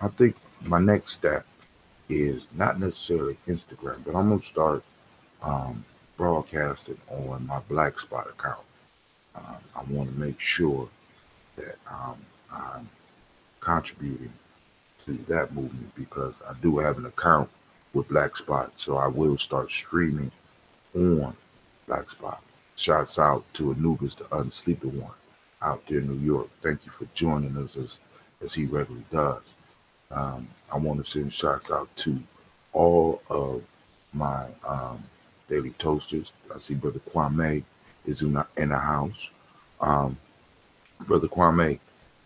I think my next step is not necessarily Instagram, but I'm gonna start um, broadcasting on my Black Spot account. I want to make sure that I'm contributing to that movement because I do have an account with Black Spot, so I will start streaming on Black Spot. Shouts out to Anubis, the unsleepy one, out there in New York. Thank you for joining us as he regularly does. I want to send shouts out to all of my daily toasters. I see Brother Kwame is in the house. Um, Brother Kwame,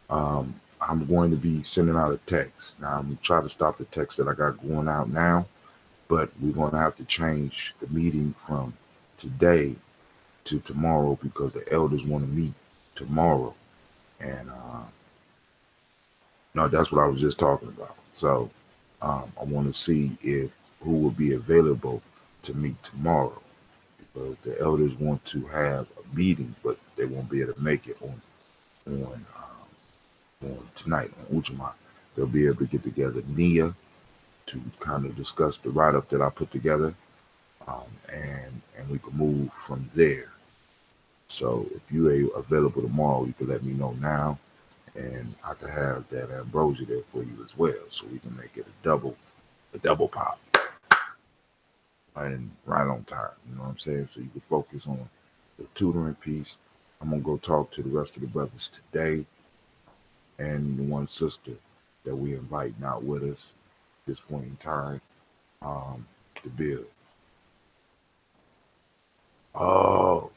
I'm going to be sending out a text. Now, I'm going to try to stop the text that I got going out now, but we're going to have to change the meeting from today to tomorrow because the elders want to meet tomorrow. And no, that's what I was just talking about. So I want to see if who will be available to meet tomorrow because the elders want to have a meeting, but they won't be able to make it on tonight on Ujamaa. They'll be able to get together Nia to kind of discuss the write up that I put together, and we can move from there. So if you are available tomorrow, you can let me know now, and I can have that ambrosia there for you as well, so we can make it a double pop, and right on time. You know what I'm saying? So you can focus on the tutoring piece. I'm gonna go talk to the rest of the brothers today, and the one sister that we invite out with us at this point in time to build. Oh,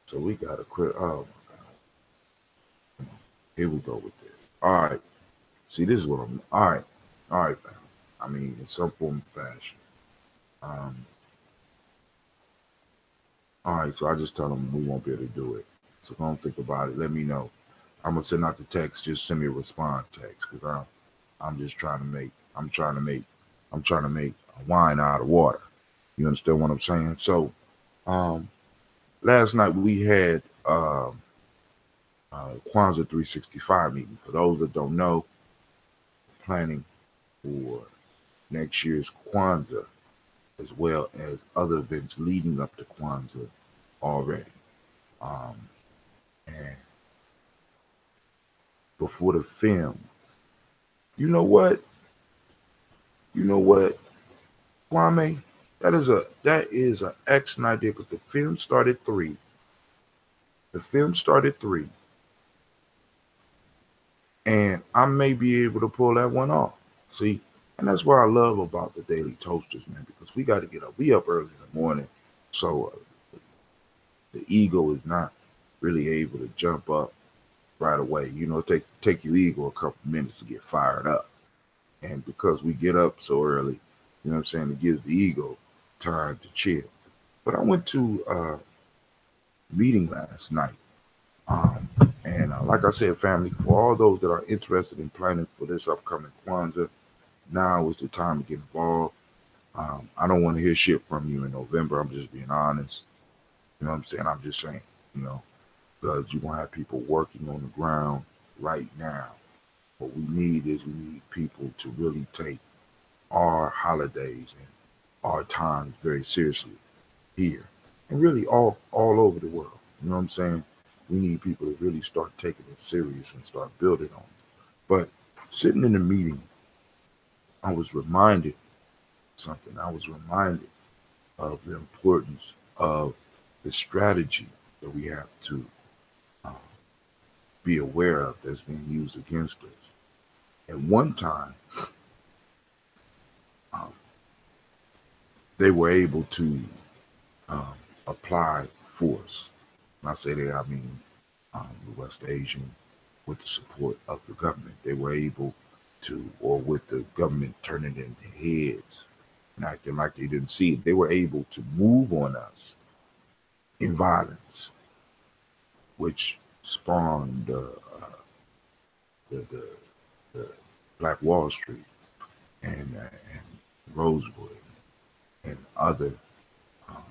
so we got a quick. Oh my God! Here we go with this. All right. See, this is what I'm. All right. All right, fam. I mean, in some form of fashion. Um, all right. So I just tell them we won't be able to do it. So don't think about it. Let me know. I'm gonna send out the text. Just send me a response text because I'm just trying to make. I'm trying to make wine out of water. You understand what I'm saying? So, um, last night we had Kwanzaa 365 meeting. For those that don't know, planning for next year's Kwanzaa as well as other events leading up to Kwanzaa already. Um, and before the film, you know what? You know what, Kwame? That is a excellent idea because the film started 3. The film started 3, and I may be able to pull that one off. See, and that's what I love about the Daily Toasters, man, because we got to get up. We up early in the morning, so the ego is not really able to jump up right away. You know, take your ego a couple minutes to get fired up, and because we get up so early, you know what I'm saying, it gives the ego time to chill. But I went to a meeting last night, um, and like I said, family, for all those that are interested in planning for this upcoming Kwanzaa, now is the time to get involved. I don't want to hear shit from you in November. I'm just being honest. You know what I'm saying? I'm just saying, you know, because you're going to have people working on the ground right now. What we need is we need people to really take our holidays and our times very seriously here and really all over the world. You know what I'm saying? We need people to really start taking it serious and start building on it. But sitting in the meeting, I was reminded something. I was reminded of the importance of the strategy that we have to uh, be aware of that's being used against us. At one time, um, they were able to um, apply force. When I say they, I mean the West Asian, with the support of the government. They were able to, or with the government turning in their heads and acting like they didn't see it, they were able to move on us in violence, which spawned the the Black Wall Street and Rosewood and other um,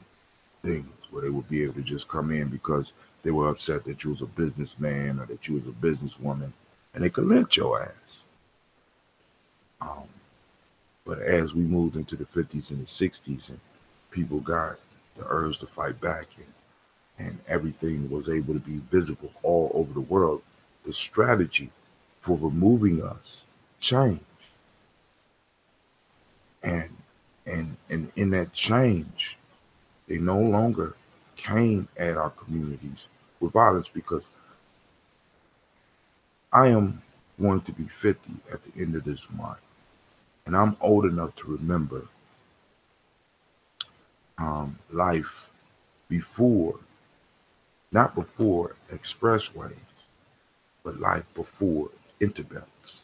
things where they would be able to just come in because they were upset that you was a businessman or that you was a businesswoman, and they could lynch your ass. Um, but as we moved into the 50s and the 60s, and people got the urge to fight back, and everything was able to be visible all over the world, the strategy for removing us changed. And and in that change, they no longer came at our communities with violence, because I am going to be 50 at the end of this month. And I'm old enough to remember life before, not before expressways, but life before interbelts.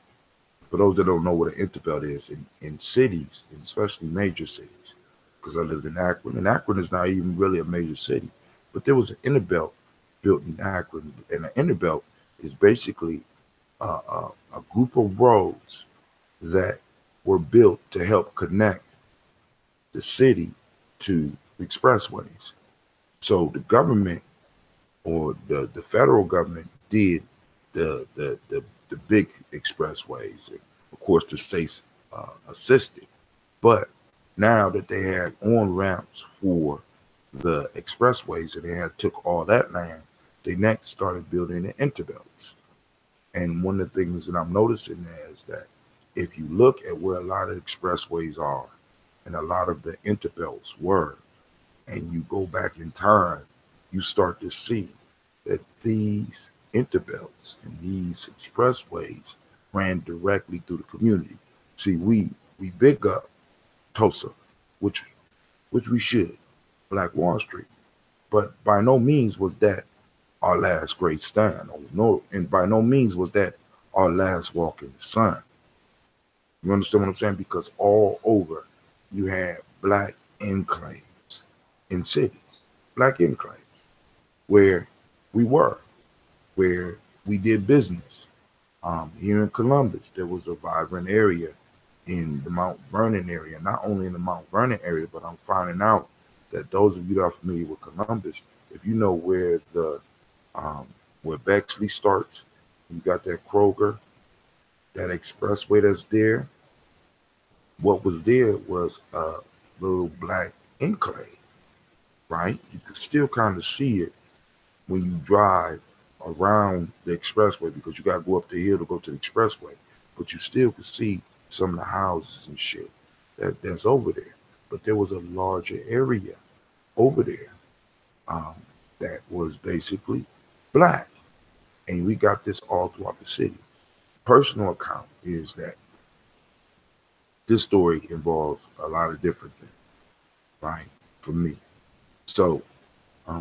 For those that don't know what an interbelt is, in cities, and especially major cities, because I lived in Akron, and Akron is not even really a major city, but there was an interbelt built in Akron, and an interbelt is basically a group of roads that were built to help connect the city to expressways. So the government, or the federal government, did the big expressways. And of course, the states assisted. But now that they had on ramps for the expressways, and they had took all that land, they next started building the interbelts. And one of the things that I'm noticing is that if you look at where a lot of expressways are and a lot of the interbelts were, and you go back in time, you start to see that these interbelts and these expressways ran directly through the community. See, we big up Tulsa, which we should, Black Wall Street, but by no means was that our last great stand. Or no, and by no means was that our last walk in the sun. You understand what I'm saying? Because all over you had black enclaves in cities, black enclaves where we were, where we did business. Here in Columbus, there was a vibrant area in the Mount Vernon area, not only in the Mount Vernon area, but I'm finding out that those of you that are familiar with Columbus, if you know um, where Bexley starts, you got that Kroger, that expressway that's there. What was there was a little black enclave, right? You could still kind of see it when you drive around the expressway, because you got to go up the hill to go to the expressway. But you still could see some of the houses and shit that's over there. But there was a larger area over there um, that was basically black. And we got this all throughout the city. Personal account is that this story involves a lot of different things, right? For me. So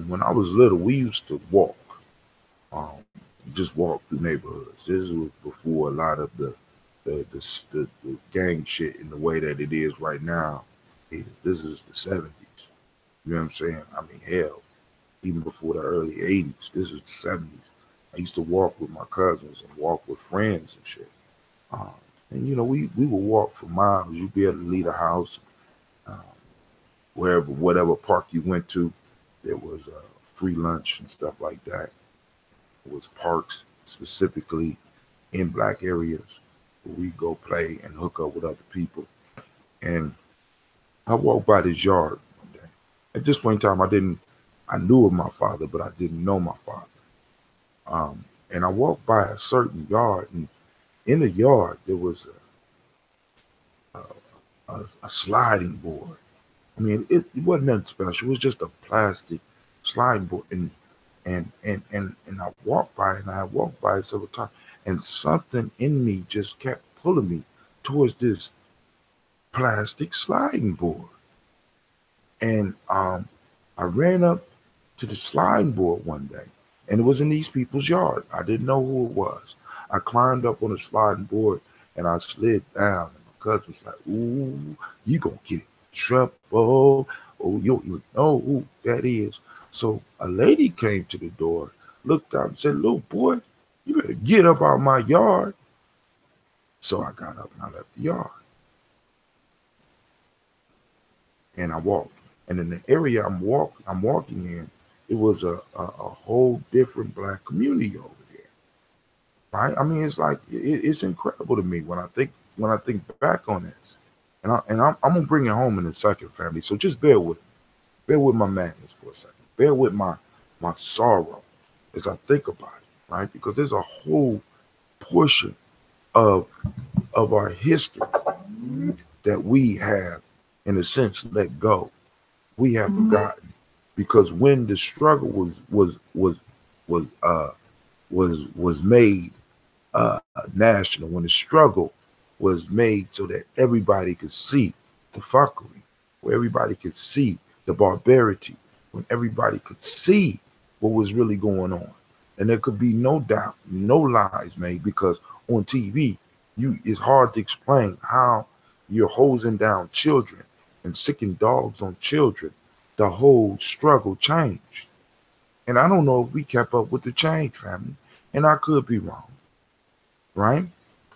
when I was little, we used to walk, um, just walk through neighborhoods. This was before a lot of the gang shit in the way that it is right now. This is the 70s. You know what I'm saying? I mean, hell, even before the early 80s. This is the 70s. I used to walk with my cousins and walk with friends and shit. Um, and we would walk for miles. You'd be able to leave the house, um, wherever, whatever park you went to. There was free lunch and stuff like that. There was parks specifically in black areas where we go play and hook up with other people. And I walked by this yard one day. At this point in time, I knew of my father, but I didn't know my father. And I walked by a certain yard, and in the yard there was a sliding board. I mean, it wasn't nothing special. It was just a plastic sliding board, and I walked by it, and I walked by it several times, and something in me just kept pulling me towards this plastic sliding board. And I ran up to the sliding board one day, and it was in these people's yard. I didn't know who it was. I climbed up on the sliding board, and I slid down. And my cousin was like, "Ooh, you gonna get in trouble. Oh, you don't even know who that is." So a lady came to the door, looked out, and said, "Little boy, you better get up out of my yard." So I got up and I left the yard, and I walked. And in the area I'm walking in, it was a whole different black community over there, right? I mean, it's like it's incredible to me when I think when I think back on this, I'm gonna bring it home in a second, family. So just bear with my madness for a second. Bear with my sorrow as I think about it, right? Because there's a whole portion of our history that we have, in a sense, let go. We have forgotten because when the struggle was made national, when the struggle was made so that everybody could see the fuckery, where everybody could see the barbarity, when everybody could see what was really going on. And there could be no doubt, no lies made, because on TV, it's hard to explain how you're hosing down children and sicking dogs on children. The whole struggle changed. And I don't know if we kept up with the change, family. And I could be wrong, right?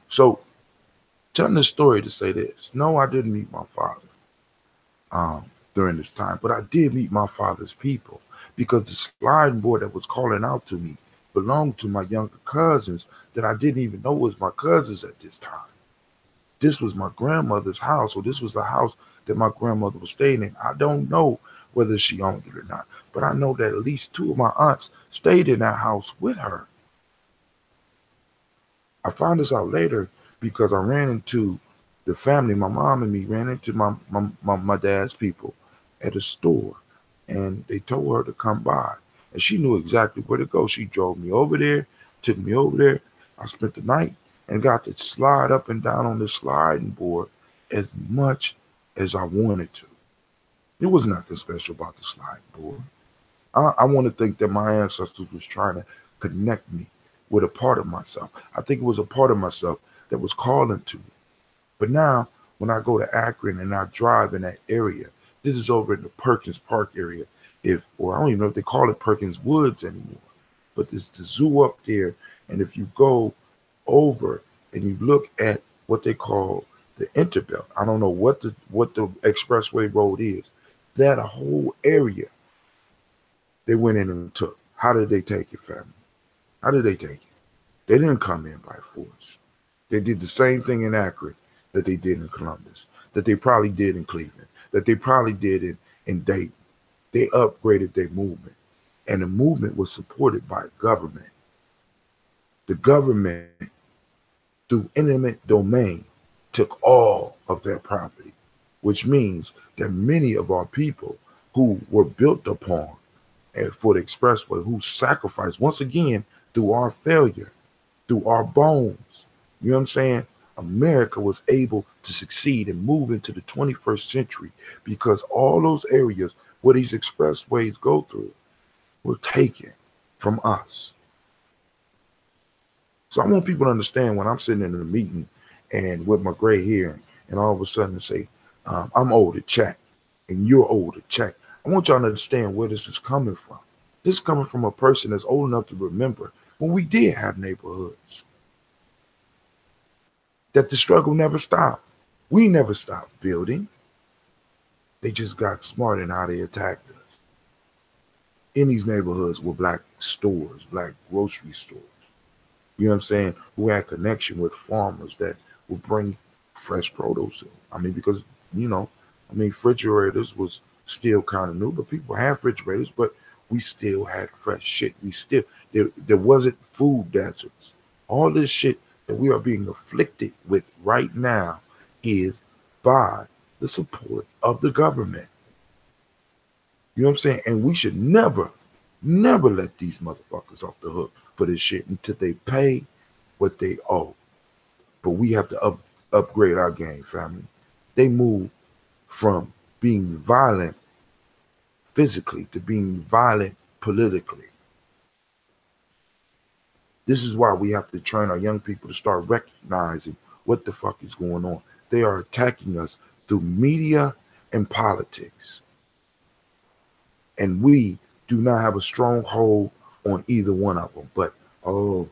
So telling the story to say this: no, I didn't meet my father during this time, but I did meet my father's people, because the sliding board that was calling out to me belonged to my younger cousins that I didn't even know was my cousins at this time. This was my grandmother's house, or this was the house that my grandmother was staying in. I don't know whether she owned it or not, but I know that at least two of my aunts stayed in that house with her. I found this out later because I ran into the family. My mom and me ran into my dad's people at a store, and they told her to come by. And she knew exactly where to go. She drove me over there, took me over there. I spent the night and got to slide up and down on the sliding board as much as I wanted to. There was nothing special about the sliding board. I want to think that my ancestors was trying to connect me with a part of myself. I think it was a part of myself that was calling to me. But now, when I go to Akron and I drive in that area, this is over in the Perkins Park area, or I don't even know if they call it Perkins Woods anymore, but there's the zoo up there. And if you go over and you look at what they call the Interbelt, I don't know what the expressway road is, that a whole area they went in and took. How did they take it, family? How did they take it? They didn't come in by force. They did the same thing in Akron that they did in Columbus, that they probably did in Cleveland, that they probably did in Dayton. They upgraded their movement, and the movement was supported by government. The government, through eminent domain, took all of their property, which means that many of our people who were built upon for the expressway, who sacrificed, once again, through our failure, through our bones. You know what I'm saying? America was able to succeed and move into the 21st century because all those areas where these expressways go through were taken from us. So I want people to understand, when I'm sitting in a meeting and with my gray hair, and all of a sudden say, I'm old to check and you're old to check. I want y'all to understand where this is coming from. This is coming from a person that's old enough to remember when we did have neighborhoods, that the struggle never stopped. We never stopped building. They just got smart in how they attacked us. In these neighborhoods were black stores, black grocery stores, you know what I'm saying, who had connection with farmers that would bring fresh produce in. I mean, because, refrigerators was still kind of new, but people had refrigerators, but we still had fresh shit. There wasn't food deserts. All this shit that we are being afflicted with right now is by the support of the government. You know what I'm saying? And we should never let these motherfuckers off the hook for this shit until they pay what they owe. But we have to upgrade our game, family. They move from being violent physically to being violent politically. This is why we have to train our young people to start recognizing what the fuck is going on. They are attacking us through media and politics. And we do not have a strong hold on either one of them. But, the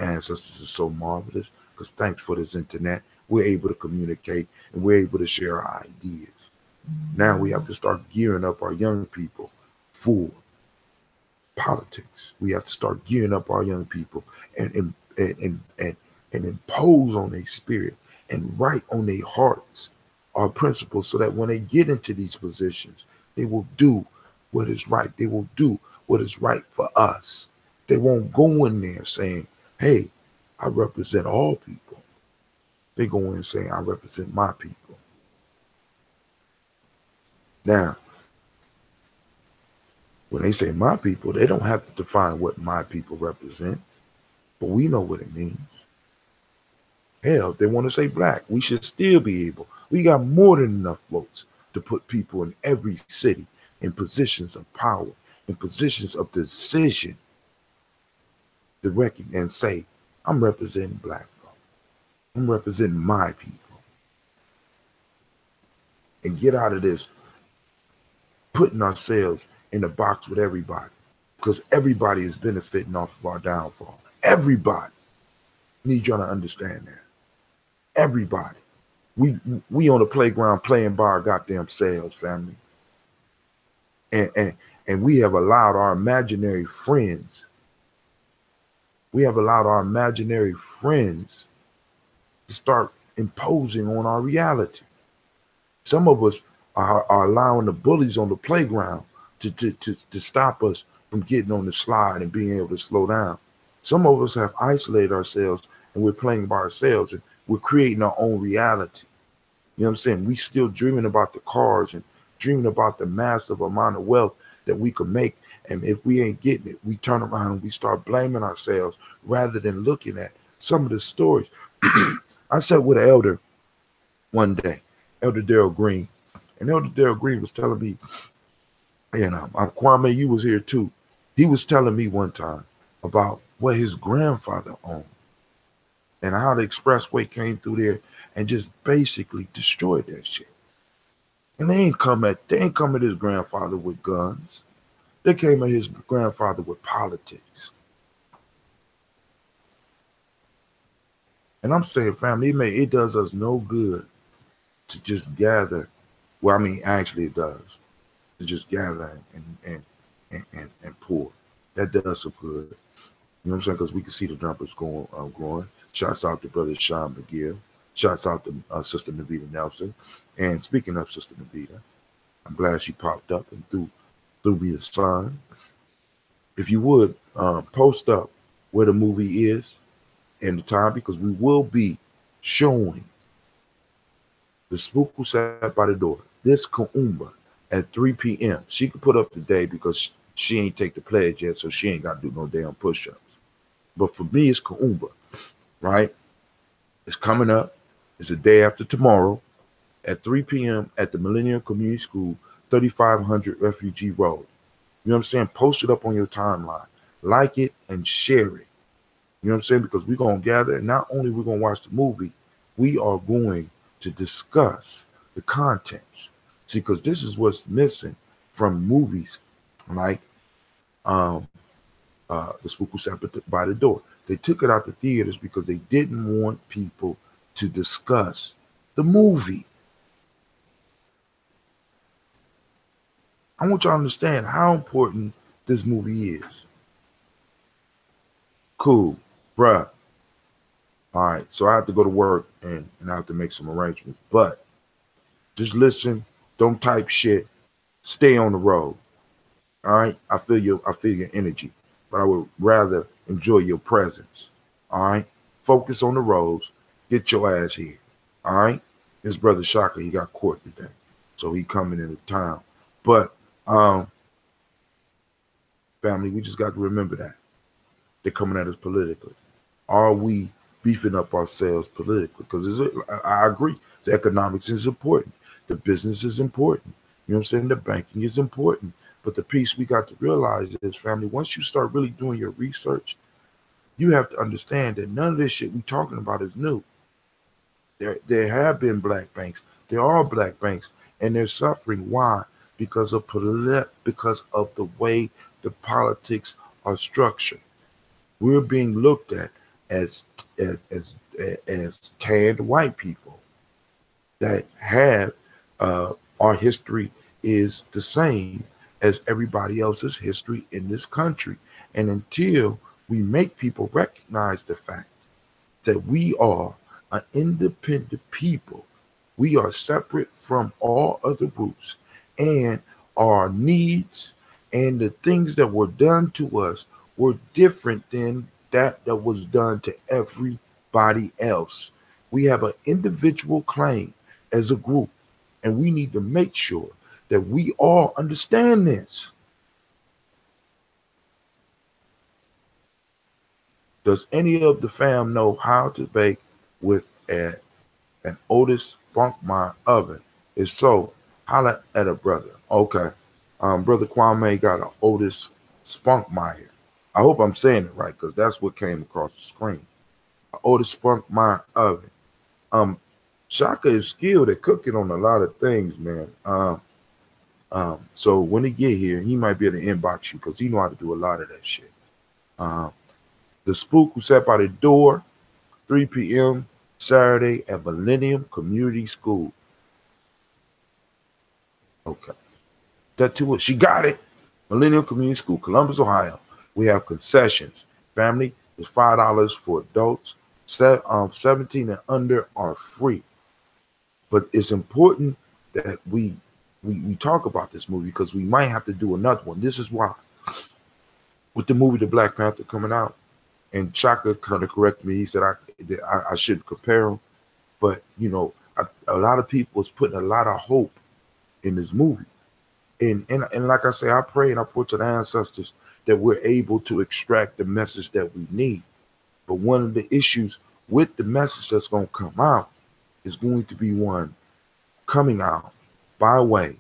ancestors are so marvelous, because thanks for this internet, we're able to communicate and we're able to share our ideas. Now we have to start gearing up our young people for politics. We have to start gearing up our young people and impose on their spirit and write on their hearts our principles so that when they get into these positions, they will do what is right. They will do what is right for us. They won't go in there saying, hey, I represent all people. They go in saying, I represent my people. Now, when they say my people, they don't have to define what my people represent, but we know what it means. Hell, if they want to say black, we should still be able. We got more than enough votes to put people in every city in positions of power, in positions of decision, to recognize and say, I'm representing black folk. I'm representing my people. And get out of this putting ourselves in a box with everybody, because everybody is benefiting off of our downfall. Everybody. Need y'all to understand that. Everybody. We on the playground playing by our goddamn selves, family. And we have allowed our imaginary friends. We have allowed our imaginary friends to start imposing on our reality. Some of us are allowing the bullies on the playground to stop us from getting on the slide and being able to slow down. Some of us have isolated ourselves and we're playing by ourselves and we're creating our own reality. You know what I'm saying? We still dreaming about the cars and dreaming about the massive amount of wealth that we could make. And if we ain't getting it, we turn around and we start blaming ourselves rather than looking at some of the stories. I sat with an elder one day, Elder Darrell Green, and Elder Darrell Green was telling me, and Kwame, you was here too. He was telling me one time about what his grandfather owned and how the expressway came through there and just basically destroyed that shit. And they ain't come at his grandfather with guns. They came at his grandfather with politics. And I'm saying, family, it does us no good to just gather. Well, I mean, actually it does. To just gather and pour. That does some good. You know what I'm saying? Because we can see the numbers growing. Shouts out to Brother Sean McGill. Shouts out to Sister Navita Nelson. And speaking of Sister Navita, I'm glad she popped up and threw me a sign. If you would, post up where the movie is and the time, because we will be showing the spook who sat by the door, this Kuumba, at 3 p.m. She could put up the day because she ain't take the pledge yet, so she ain't got to do no damn push-ups. But for me, it's Kuumba, right? It's coming up. It's the day after tomorrow at 3 p.m. at the Millennium Community School, 3500 Refugee Road. You know what I'm saying? Post it up on your timeline. Like it and share it. You know what I'm saying? Because we're going to gather, and not only we're going to watch the movie, we are going to discuss the contents. See, because this is what's missing from movies like The Spook Who Sat by the Door. They took it out the theaters because they didn't want people to discuss the movie. I want y'all to understand how important this movie is. Cool, bruh. All right, so I have to go to work and I have to make some arrangements. But just listen, don't type shit, stay on the road. All right, I feel your energy, but I would rather enjoy your presence. All right, focus on the roads, get your ass here. All right, his brother Shaka, he got court today, so he coming into town. But family, we just got to remember that they're coming at us politically. Are we beefing up ourselves politically? Because I agree, the economics is important, the business is important. You know what I'm saying? The banking is important. But the piece we got to realize is, family, once you start really doing your research, you have to understand that none of this shit we talking about is new. There have been black banks. There are black banks, and they're suffering. Why? Because of the way the politics are structured. We're being looked at as tanned white people that have our history is the same as everybody else's history in this country. And until we make people recognize the fact that we are an independent people. We are separate from all other groups, and our needs and the things that were done to us were different than that was done to everybody else. We have an individual claim as a group, and we need to make sure that we all understand this. Does any of the fam know how to bake with an Otis Spunkmeyer oven? If so, holla at a brother. Okay. Brother Kwame got an Otis Spunkmeyer. I hope I'm saying it right because that's what came across the screen. An Otis Spunkmeyer oven. Um, Shaka is skilled at cooking on a lot of things, man. So when he get here, he might be able to inbox you because he know how to do a lot of that shit. Um, the spook who sat by the door, 3 p.m. Saturday at Millennium Community School. Okay. That to it. She got it. Millennium Community School, Columbus, Ohio. We have concessions. Family is $5 for adults. 17 and under are free. But it's important that we talk about this movie because we might have to do another one. This is why. With the movie The Black Panther coming out, and Chaka kind of corrected me. He said I shouldn't compare them, but a lot of people was putting a lot of hope in this movie, and like I say, I pray and I pray to the ancestors that we're able to extract the message that we need. But one of the issues with the message that's going to come out is going to be one coming out by way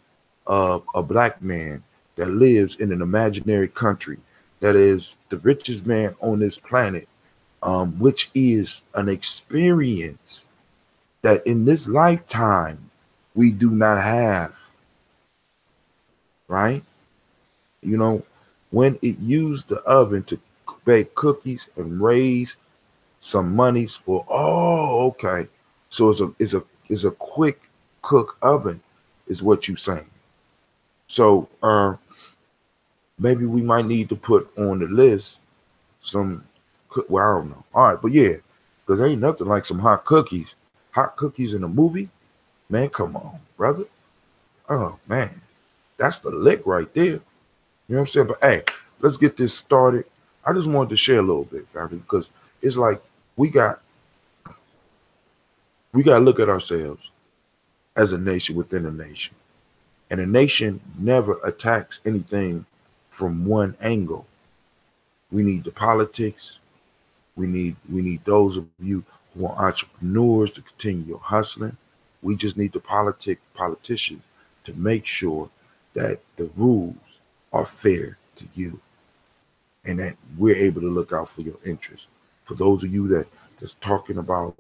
of a black man that lives in an imaginary country that is the richest man on this planet, which is an experience that in this lifetime we do not have, right? You know, when it used the oven to bake cookies and raise some monies for, oh, okay. So it's a quick cook oven, is what you saying. So maybe we might need to put on the list some, well, I don't know. All right, but yeah, because ain't nothing like some hot cookies. Hot cookies in a movie, man. Come on, brother. Oh man, that's the lick right there. You know what I'm saying? But hey, let's get this started. I just wanted to share a little bit, family, because it's like we got to look at ourselves as a nation within a nation, and a nation never attacks anything from one angle. We need the politics. We need those of you who are entrepreneurs to continue your hustling. We just need the politicians to make sure that the rules are fair to you and that we're able to look out for your interests. For those of you that's talking about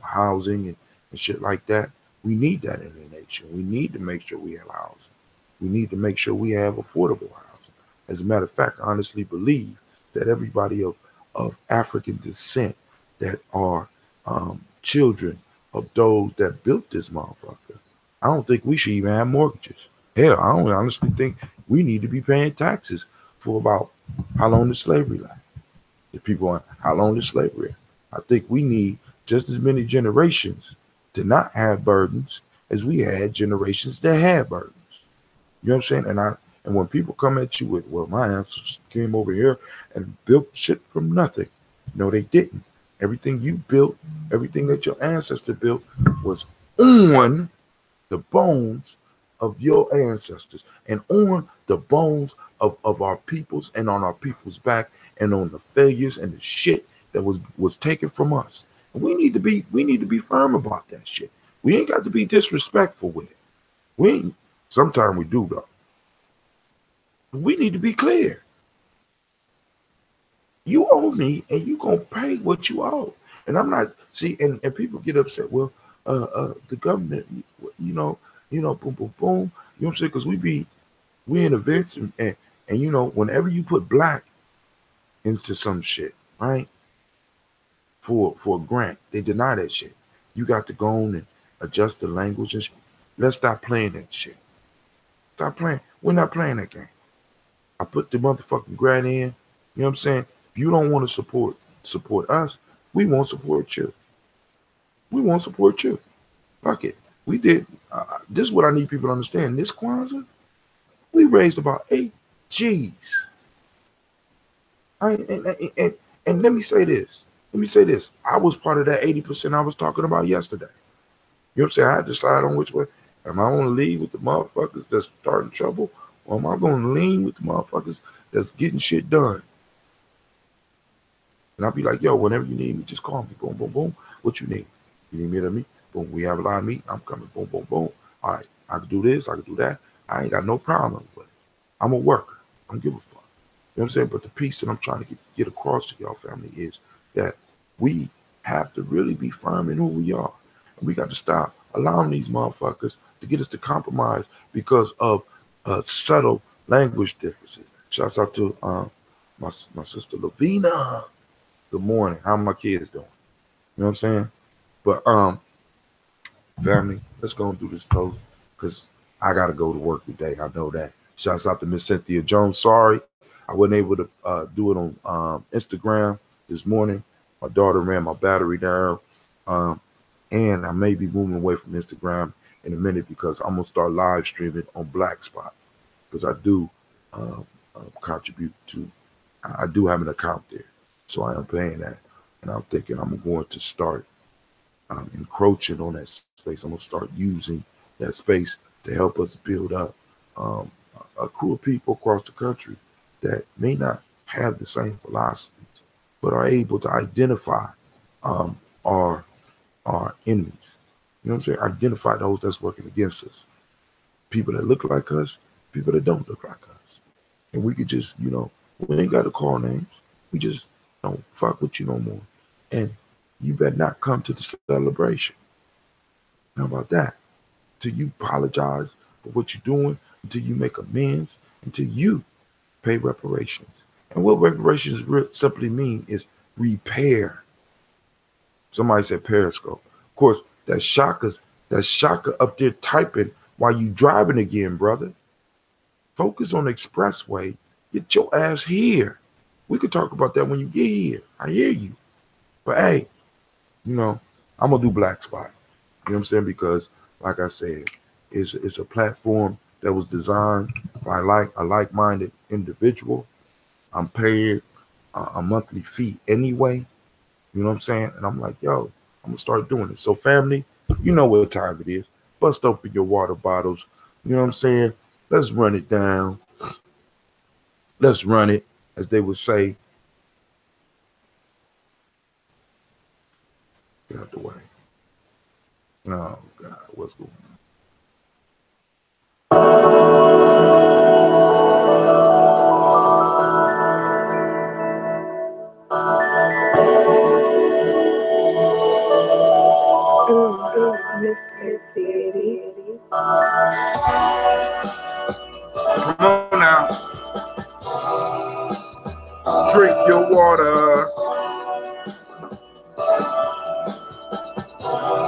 housing and shit like that, we need that in the nation. We need to make sure we have housing. We need to make sure we have affordable housing. As a matter of fact, I honestly believe that everybody of African descent that are children of those that built this motherfucker, I don't think we should even have mortgages. Hell, I don't honestly think we need to be paying taxes for about how long the slavery lasted. The people on how long the slavery. I think we need just as many generations to not have burdens as we had generations that had burdens. You know what I'm saying? And when people come at you with, well, my ancestors came over here and built shit from nothing. No, they didn't. Everything you built, everything that your ancestor built was on the bones of your ancestors and on the bones of our peoples and on our people's back and on the failures and the shit that was taken from us. And we need to be firm about that shit. We ain't got to be disrespectful with it. We ain't, sometimes we do though. We need to be clear. You owe me and you gonna pay what you owe. And I'm not and people get upset. Well, the government, boom, boom, boom. You know what I'm saying? Because we in events and whenever you put black into some shit, right? For a grant, they deny that shit. You got to go on and adjust the language and shit. Let's stop playing that shit. Stop playing. We're not playing that game. I put the motherfucking grant in. You know what I'm saying? If you don't want to support us, we won't support you. We won't support you. Fuck it. We did. This is what I need people to understand. This Kwanzaa, we raised about 8 G's. And let me say this. I was part of that 80% I was talking about yesterday. You know what I'm saying? I had to decide on which way. Am I going to lead with the motherfuckers that's starting trouble? Or am I going to lean with the motherfuckers that's getting shit done? And I'll be like, yo, whenever you need me, just call me. Boom, boom, boom. What you need? You need me to meet? Boom, we have a lot of meat. I'm coming. Boom, boom, boom. All right, I can do this. I can do that. I ain't got no problem with it. I'm a worker. I don't give a fuck. You know what I'm saying? But the piece that I'm trying to get across to y'all family is that we have to really be firm in who we are. And we got to stop allowing these motherfuckers to get us to compromise because of subtle language differences. Shouts out to my sister Lavina. Good morning. How my kids doing? You know what I'm saying? But family, let's go and do this toast because I gotta go to work today. I know that. Shouts out to Miss Cynthia Jones. Sorry, I wasn't able to do it on Instagram this morning. My daughter ran my battery down, and I may be moving away from Instagram in a minute because I'm gonna start live streaming on Black Spot because I do contribute to. I do have an account there, so I am paying that, and I'm thinking I'm going to start encroaching on that space. I'm gonna start using that space to help us build up a crew of people across the country that may not have the same philosophies, but are able to identify our enemies. You know what I'm saying? Identify those that's working against us. People that look like us, people that don't look like us. And we could just, we ain't got to call names. We just don't fuck with you no more. And you better not come to the celebration. How about that? Until you apologize for what you're doing, until you make amends, until you pay reparations. And what reparations simply mean is repair. Somebody said Periscope. Of course, that Shaka up there typing while you driving again, brother. Focus on the expressway. Get your ass here. We could talk about that when you get here. I hear you. But hey, I'm gonna do Black Spot. You know what I'm saying? Because, like I said, it's a platform that was designed by a like-minded individual. I'm paying a monthly fee anyway. You know what I'm saying? And I'm like, yo, I'm gonna start doing it. So family, you know what time it is. Bust open your water bottles. You know what I'm saying? Let's run it down. Let's run it, as they would say. Get out the way. Oh God, what's going on? Mr. Daddy. Come on now. Drink your water.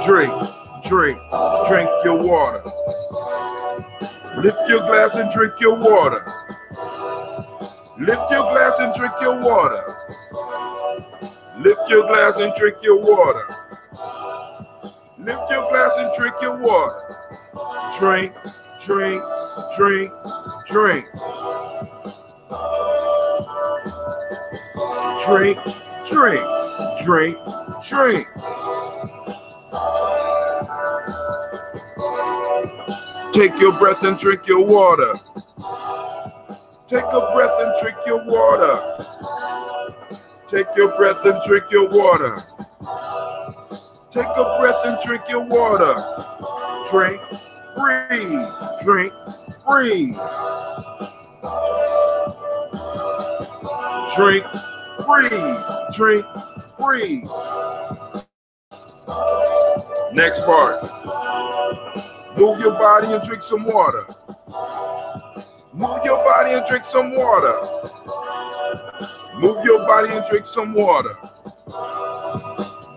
Drink your water. Lift your glass and drink your water. Lift your glass and drink your water. Lift your glass and drink your water. Lift your glass and drink your water. Drink. Drink. Drink, drink. Take your breath and drink your water. Take a breath and drink your water. Take your breath and drink your water. Take a breath and drink your water. Drink, breathe, drink, breathe. Drink, breathe, drink, breathe. Next part. Move your body and drink some water. Move your body and drink some water. Move your body and drink some water.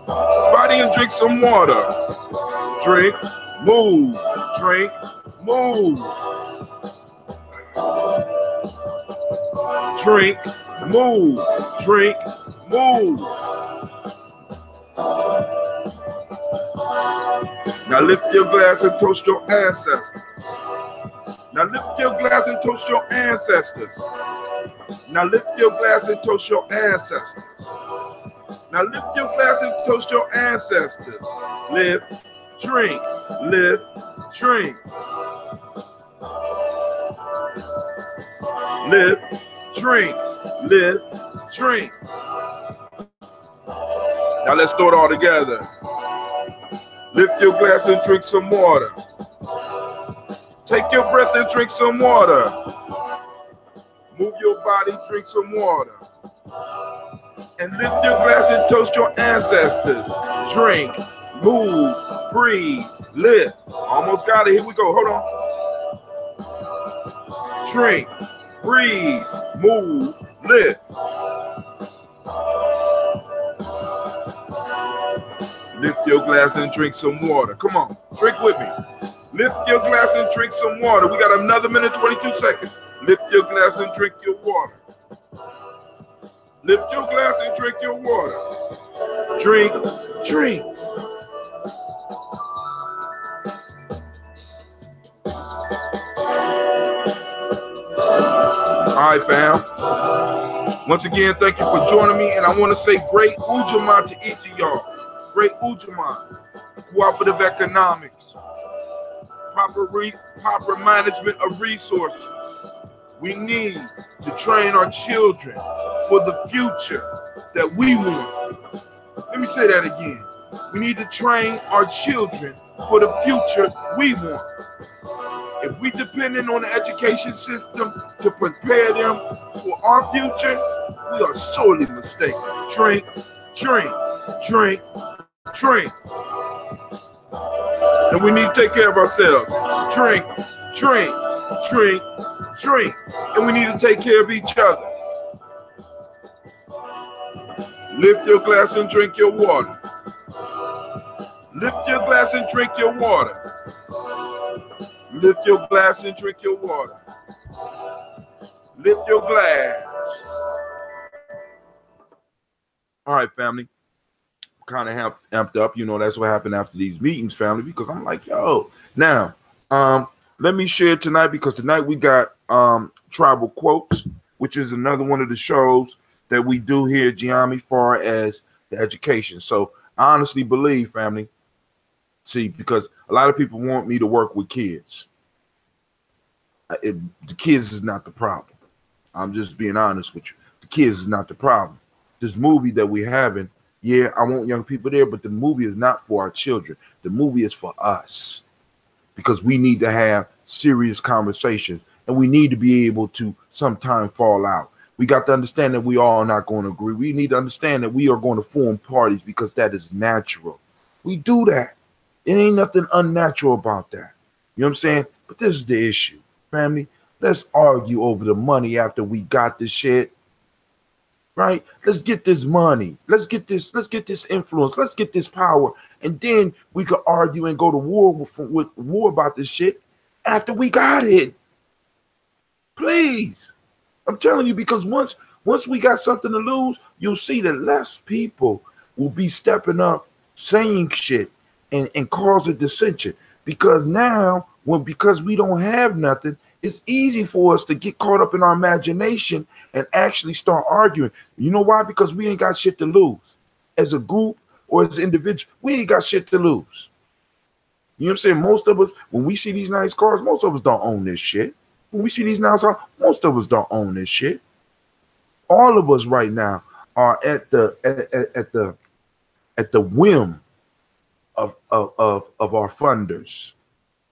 Body and drink some water. Drink, move, drink, move. Drink, move, drink, move. Now lift your glass and toast your ancestors. Now lift your glass and toast your ancestors. Now lift your glass and toast your ancestors. Now lift your glass and toast your ancestors. Live, drink, live, drink. Live, drink, live, drink. Now let's throw it all together. Lift your glass and drink some water. Take your breath and drink some water. Move your body, drink some water. And lift your glass and toast your ancestors. Drink, move, breathe, live. Almost got it. Here we go. Hold on. Drink, breathe, move, live. Lift your glass and drink some water. Come on, drink with me. Lift your glass and drink some water. We got another minute, 22 seconds. Lift your glass and drink your water. Lift your glass and drink your water. Drink, drink. All right, fam. Once again, thank you for joining me. And I want to say great Ujamaa to each of y'all. Great Ujamaa. Cooperative economics. Proper management of resources. We need to train our children for the future that we want. Let me say that again. We need to train our children for the future we want. If we depending on the education system to prepare them for our future, we are sorely mistaken. Drink, drink, drink, drink. And we need to take care of ourselves. Drink, drink, drink, drink. And we need to take care of each other. Lift your glass and drink your water. Lift your glass and drink your water. Lift your glass and drink your water. Lift your glass. All right, family. Kind of amped up. You know, that's what happened after these meetings, family, because I'm like, yo. Now, let me share tonight, because tonight we got Tribal Quotes, which is another one of the shows that we do here at Gye-Nyame far as the education. So I honestly believe, family, see, because a lot of people want me to work with kids. The kids is not the problem. I'm just being honest with you. The kids is not the problem. This movie that we're having, yeah, I want young people there, but the movie is not for our children. The movie is for us, because we need to have serious conversations, and we need to be able to sometimes fall out. We got to understand that we all are not going to agree. We need to understand that we are going to form parties, because that is natural. We do that. It ain't nothing unnatural about that. You know what I'm saying? But this is the issue, family. Let's argue over the money after we got this shit. Right? Let's get this money. Let's get this influence. Let's get this power. And then we could argue and go to war with war about this shit after we got it. Please. I'm telling you, because once we got something to lose, you'll see that less people will be stepping up, saying shit, and causing dissension. Because now, because we don't have nothing, it's easy for us to get caught up in our imagination and actually start arguing. You know why? Because we ain't got shit to lose. As a group or as an individual, we ain't got shit to lose. You know what I'm saying? Most of us, when we see these nice cars, most of us don't own this shit. When we see these nice cars, most of us don't own this shit. All of us right now are at the whim of our funders.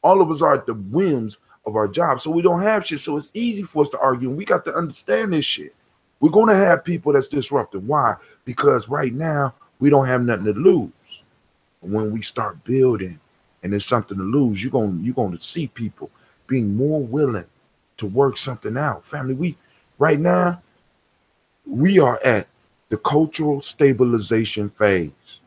All of us are at the whims of our job. So we don't have shit. So it's easy for us to argue. And we got to understand this shit. We're going to have people that's disruptive. Why? Because right now we don't have nothing to lose. When we start building and there's something to lose, you're going to see people being more willing to work something out. Family, right now, we are at the cultural stabilization phase.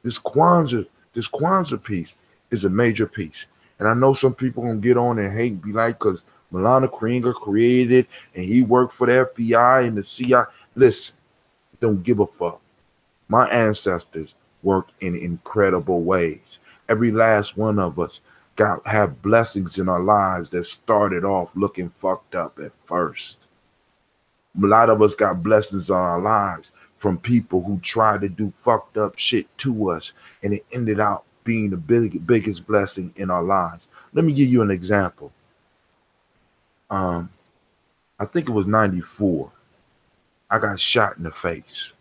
This Kwanzaa piece is a major piece. And I know some people gonna get on and hate and be like, because Milana Kringer created it and he worked for the FBI and the CIA. Listen, don't give a fuck. My ancestors work in incredible ways. Every last one of us have blessings in our lives that started off looking fucked up at first. A lot of us got blessings in our lives from people who tried to do fucked up shit to us, and it ended up being the biggest blessing in our lives. Let me give you an example. I think it was 94. I got shot in the face.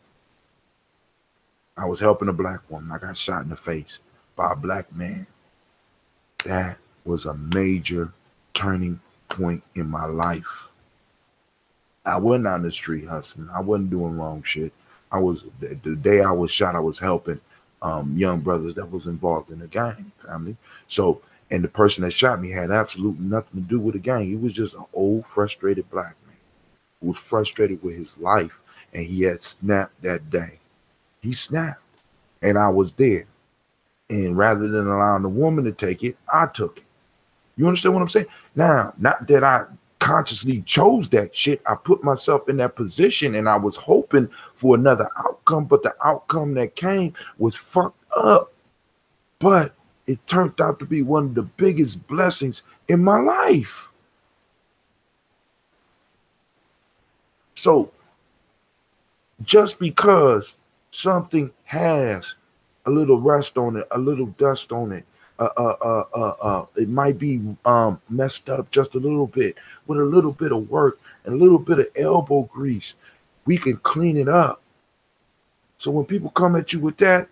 I was helping a black woman. I got shot in the face by a black man. That was a major turning point in my life. I wasn't on the street hustling. I wasn't doing wrong shit. I was the day I was shot, I was helping young brothers that was involved in the gang family. So, and the person that shot me had absolutely nothing to do with the gang. He was just an old, frustrated black man who was frustrated with his life, and he had snapped that day. He snapped, and I was there. And rather than allowing the woman to take it, I took it. You understand what I'm saying? Now, not that I consciously chose that shit. I put myself in that position, and I was hoping for another outcome, but the outcome that came was fucked up. But it turned out to be one of the biggest blessings in my life. So just because something has a little rust on it, a little dust on it, it might be messed up just a little bit, with a little bit of work and a little bit of elbow grease, we can clean it up. So when people come at you with that,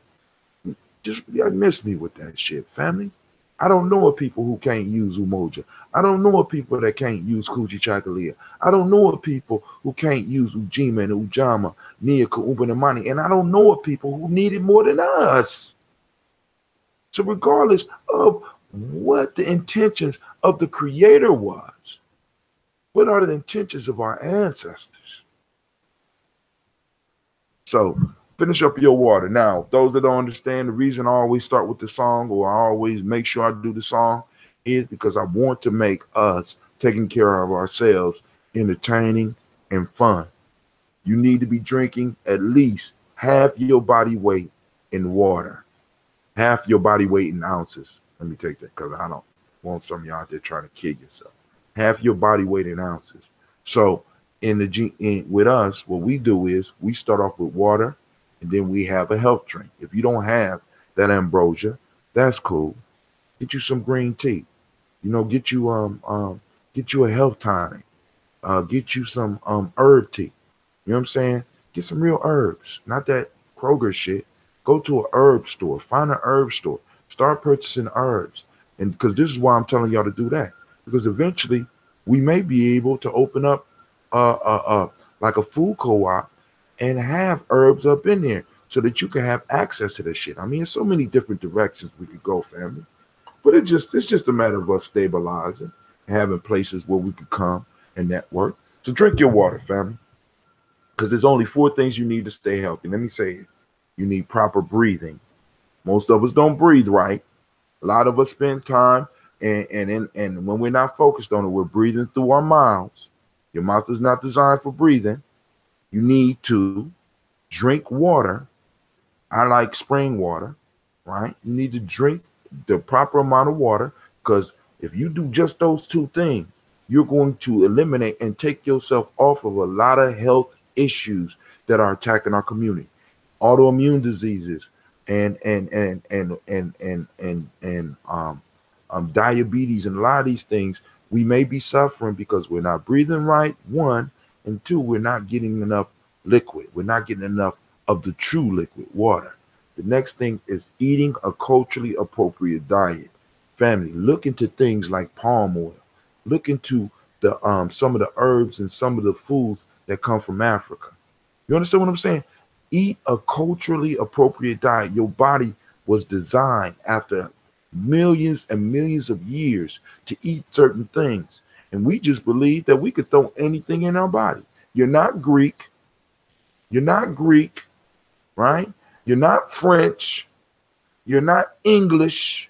just miss me with that shit, family. I don't know of people who can't use Umoja. I don't know of people that can't use Kuji Chakalia. I don't know of people who can't use Ujima and Ujamaa, Nia Kuumba and Mani. And I don't know of people who need it more than us. So regardless of what the intentions of the Creator was, what are the intentions of our ancestors? So finish up your water. Now, those that don't understand, the reason I always start with the song, or I always make sure I do the song, is because I want to make us taking care of ourselves entertaining and fun. You need to be drinking at least half your body weight in water. Half your body weight in ounces. Let me take that because I don't want some of y'all out there trying to kill yourself. Half your body weight in ounces. So with us, what we do is we start off with water, and then we have a health drink. If you don't have that ambrosia, that's cool. Get you some green tea. Get you a health tonic. Get you some herb tea. You know what I'm saying? Get some real herbs, not that Kroger shit. Go to a herb store. Find an herb store. Start purchasing herbs. And because this is why I'm telling y'all to do that. Because eventually we may be able to open up like a food co-op and have herbs up in there so that you can have access to this shit. I mean, there's so many different directions we could go, family. But it's just a matter of us stabilizing and having places where we could come and network. So drink your water, family. Because there's only 4 things you need to stay healthy. Let me say it. You need proper breathing. Most of us don't breathe right. A lot of us spend time and when we're not focused on it, we're breathing through our mouths. Your mouth is not designed for breathing. You need to drink water. I like spring water, right? You need to drink the proper amount of water, because if you do just those 2 things, you're going to eliminate and take yourself off of a lot of health issues that are attacking our community. Autoimmune diseases and diabetes, and a lot of these things we may be suffering because we're not breathing right, 1, and 2, we're not getting enough liquid. We're not getting enough of the true liquid water. The next thing is eating a culturally appropriate diet. Family, look into things like palm oil. Look into the some of the herbs and some of the foods that come from Africa. You understand what I'm saying? Eat a culturally appropriate diet. Your body was designed after millions and millions of years to eat certain things. And we just believe that we could throw anything in our body. You're not Greek. You're not Greek, right? You're not French. You're not English.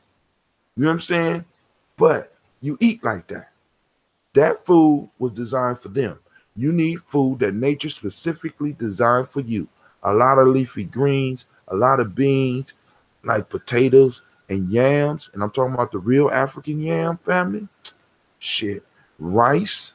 You know what I'm saying? But you eat like that. That food was designed for them. You need food that nature specifically designed for you. A lot of leafy greens, a lot of beans, like potatoes, and yams, and I'm talking about the real African yam family, shit, rice.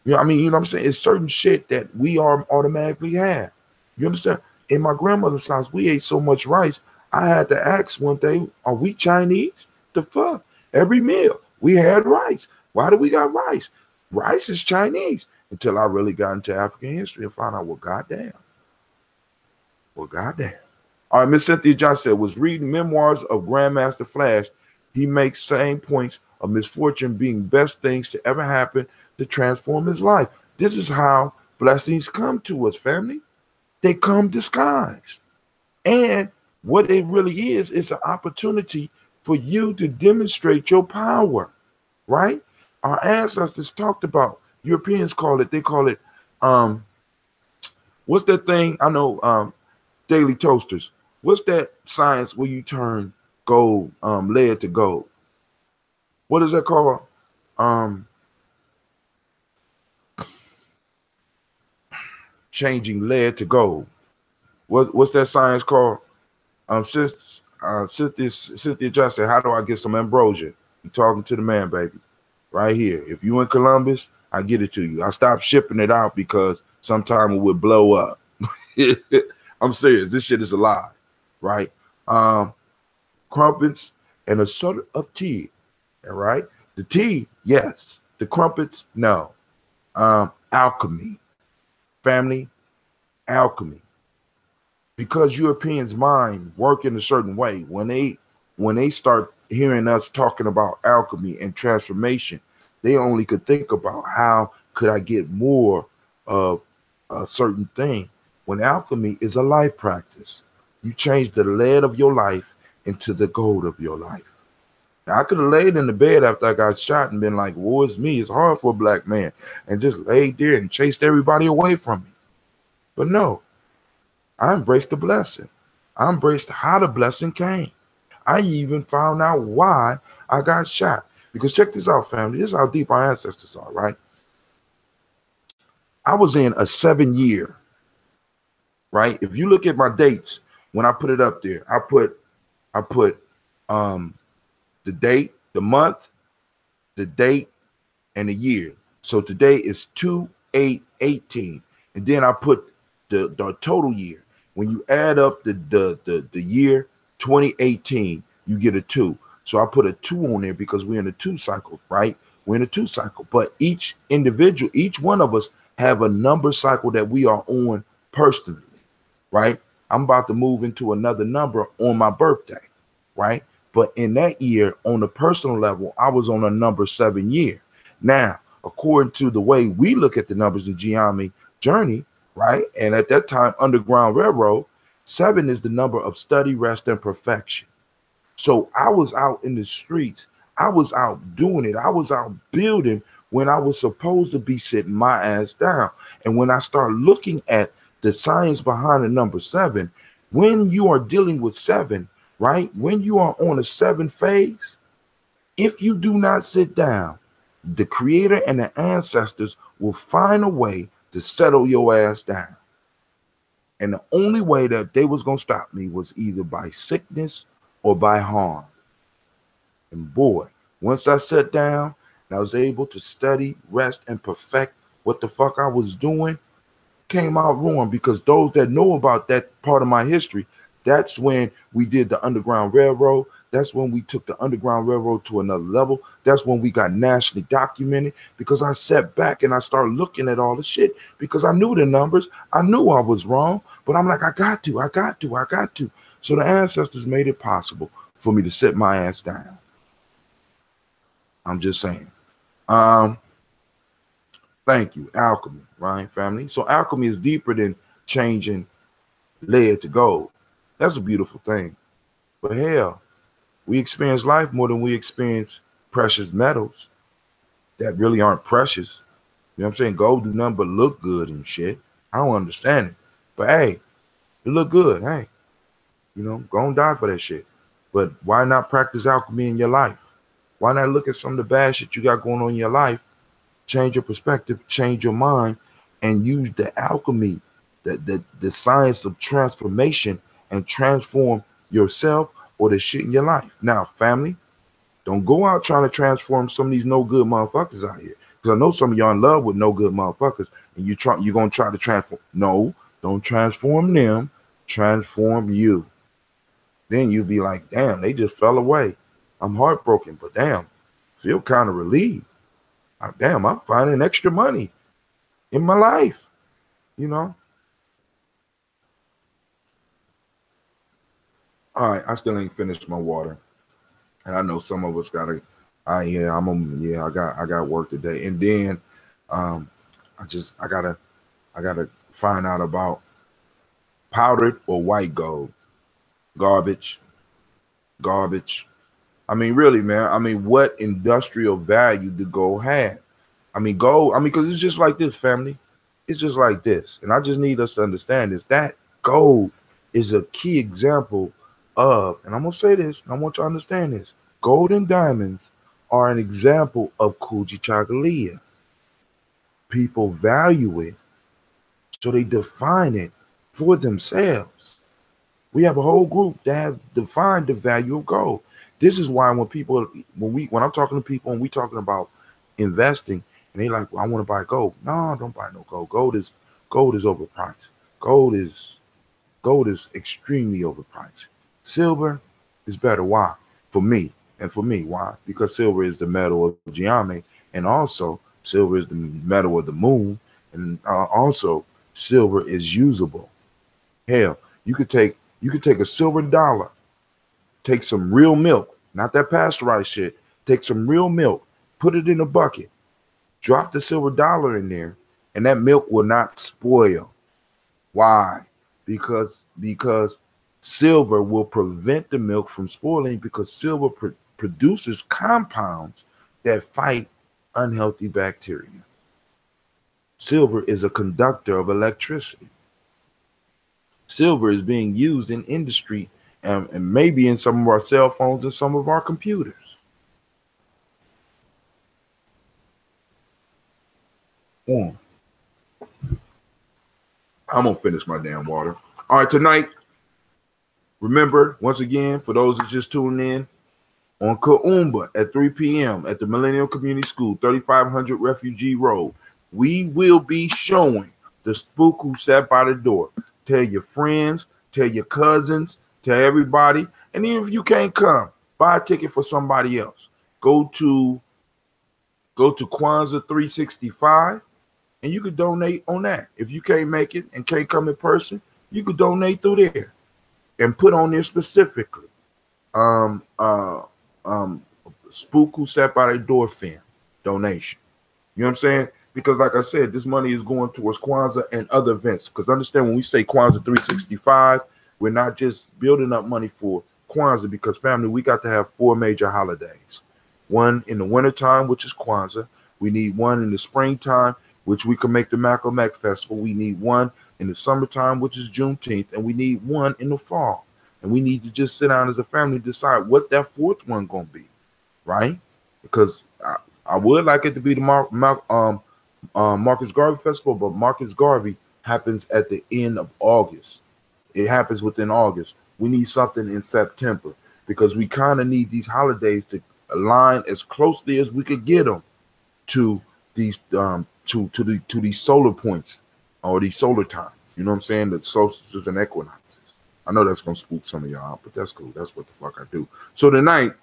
You know what I'm saying? It's certain shit that we are automatically have. You understand? In my grandmother's house, we ate so much rice. I had to ask one day, are we Chinese? The fuck? Every meal we had rice. Why do we got rice? Rice is Chinese. Until I really got into African history and found out, well, goddamn. Well, goddamn. All right, Miss Cynthia Johnson said, was reading memoirs of Grandmaster Flash. He makes same points of misfortune being best things to ever happen to transform his life. This is how blessings come to us, family. They come disguised. And what it really is an opportunity for you to demonstrate your power, right? Our ancestors talked about, Europeans call it, they call it, what's that thing? I know, daily toasters. What's that science where you turn gold, lead to gold? What is that called? Changing lead to gold. What's that science called? Cynthia Johnson, how do I get some ambrosia? You talking to the man, baby, right here. If you in Columbus, I get it to you. I stopped shipping it out because sometime it would blow up. I'm serious. This shit is a lie, right? Crumpets and a sort of tea, all right? The tea, yes. The crumpets, no. Alchemy, family, alchemy. Because Europeans' mind work in a certain way. When they start hearing us talking about alchemy and transformation, they only could think about how could I get more of a certain thing. When alchemy is a life practice, you change the lead of your life into the gold of your life. Now, I could have laid in the bed after I got shot and been like, woe is me, it's hard for a black man, and just laid there and chased everybody away from me. But no, I embraced the blessing. I embraced how the blessing came. I even found out why I got shot. Because check this out, family. This is how deep our ancestors are, right? I was in a 7-year, right? If you look at my dates, when I put it up there, I put the date, the month, the date, and the year. So today is 2/8/18. And then I put the total year. When you add up the year 2018, you get a 2. So I put a 2 on there because we're in a 2 cycle, right? We're in a 2 cycle. But each individual, each one of us have a number cycle that we are on personally, right? I'm about to move into another number on my birthday, right? But in that year, on the personal level, I was on a number 7 year. Now, according to the way we look at the numbers in Gye-Nyame journey, right? And at that time, Underground Railroad, 7 is the number of study, rest, and perfection. So I was out in the streets. I was out doing it. I was out building when I was supposed to be sitting my ass down. And when I start looking at the science behind the number 7, when you are dealing with 7, right? When you are on a 7 phase, if you do not sit down, the creator and the ancestors will find a way to settle your ass down. And the only way that they was going to stop me was either by sickness or by harm. And boy, once I sat down and I was able to study, rest, and perfect what the fuck I was doing, came out wrong, because those that know about that part of my history, that's when we did the Underground Railroad. That's when we took the Underground Railroad to another level. That's when we got nationally documented, because I sat back and I started looking at all the shit because I knew the numbers. I knew I was wrong, but I'm like, I got to. So the ancestors made it possible for me to sit my ass down. I'm just saying. Thank you. Alchemy, right, family? So alchemy is deeper than changing lead to gold. That's a beautiful thing. But hell, we experience life more than we experience precious metals that really aren't precious. You know what I'm saying? Gold do nothing but look good and shit. I don't understand it. But hey, it look good. Hey, go and die for that shit. But why not practice alchemy in your life? Why not look at some of the bad shit you got going on in your life, change your perspective, change your mind, and use the alchemy, the science of transformation, and transform yourself or the shit in your life. Now, family, don't go out trying to transform some of these no good motherfuckers out here. Because I know some of y'all in love with no good motherfuckers, and you're gonna try to transform. No, don't transform them. Transform you. Then you'll be like, damn, they just fell away. I'm heartbroken, but damn, feel kind of relieved. Damn, I'm finding extra money in my life. You know. All right, I still ain't finished my water, and I know some of us gotta. I got work today, and then, I gotta find out about powdered or white gold. Garbage, garbage. I mean, really, man. I mean, what industrial value do gold have? I mean, gold. I mean, because it's just like this, family. It's just like this, and I just need us to understand this. That gold is a key example of, and I'm gonna say this, and I want you to understand this. Gold and diamonds are an example of Kujichagulia. People value it, so they define it for themselves. We have a whole group that have defined the value of gold. This is why when I'm talking to people and we talking about investing, and they like, well, I want to buy gold. No, don't buy no gold. Gold is overpriced. Gold is extremely overpriced. Silver is better. Why? For me. And for me, why? Because silver is the metal of Gye-Nyame, and also silver is the metal of the moon, and also silver is usable. Hell, you could take a silver dollar, take some real milk, not that pasteurized shit. Take some real milk, put it in a bucket, drop the silver dollar in there, and that milk will not spoil. Why? Because silver will prevent the milk from spoiling, because silver produces compounds that fight unhealthy bacteria. Silver is a conductor of electricity. Silver is being used in industry and maybe in some of our cell phones and some of our computers. I'm gonna finish my damn water. All right, tonight, remember, once again, for those that just tuning in, on Kaumba at 3 p.m. at the Millennium Community School, 3500 Refugee Road, we will be showing the spook who sat by the door. Tell your friends, tell your cousins, tell everybody. And even if you can't come, buy a ticket for somebody else. Go to Kwanzaa 365 and you could donate on that. If you can't make it and can't come in person, you could donate through there and put on there specifically. Spook who sat by the door fan donation. You know what I'm saying? Because like I said, this money is going towards Kwanzaa and other events. Because understand, when we say Kwanzaa 365, we're not just building up money for Kwanzaa, because family, we got to have 4 major holidays. One in the wintertime, which is Kwanzaa. We need one in the springtime, which we can make the Macamac Festival. We need one in the summertime, which is Juneteenth, and we need one in the fall. And we need to just sit down as a family and decide what that 4th one gonna be, right? Because I would like it to be the Marcus Garvey Festival, but Marcus Garvey happens at the end of August. It happens within August. We need something in September, because we kind of need these holidays to align as closely as we could get them to these to these solar points or these solar times. You know what I'm saying? The solstices and equinoxes. I know that's gonna spook some of y'all, but that's cool. That's what the fuck I do. So tonight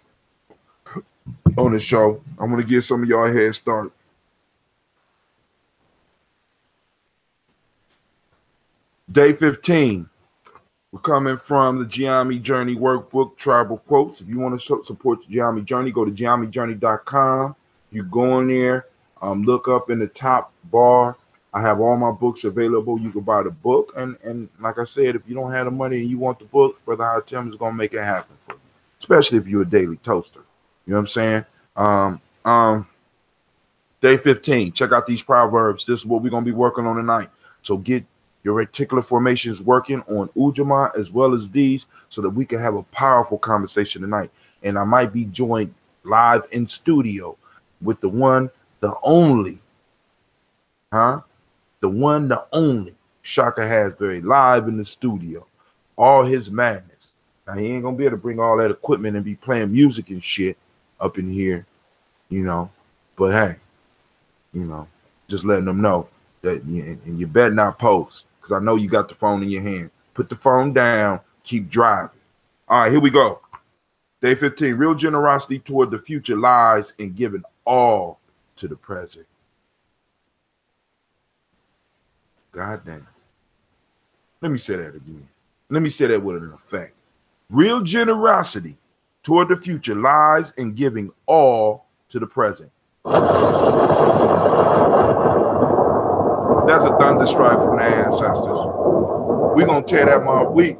on the show, I'm gonna give some of y'all a head start. Day 15. We're coming from the Gye-Nyame Journey Workbook, Tribal Quotes. If you want to support the Gye-Nyame Journey, go to GyeNyameJourney.com. You go in there, look up in the top bar. I have all my books available. You can buy the book. And like I said, if you don't have the money and you want the book, Brother Hatem is going to make it happen for you, especially if you're a daily toaster. You know what I'm saying? Day 15. Check out these proverbs. This is what we're going to be working on tonight. So get your reticular formations working on Ujamaa as well as these, so that we can have a powerful conversation tonight. And I might be joined live in studio with the one, the only, the one, the only Shaka Hasbury, live in the studio. All his madness. Now, he ain't gonna be able to bring all that equipment and be playing music and shit up in here, you know. But hey, you know, just letting them know that, and you better not post, because I know you got the phone in your hand. Put the phone down, keep driving. All right, here we go. Day 15, real generosity toward the future lies in giving all to the present. God damn. Let me say that again. Let me say that with an effect. Real generosity toward the future lies in giving all to the present. That's a thunder strike from the ancestors. We're gonna tear that mark. We're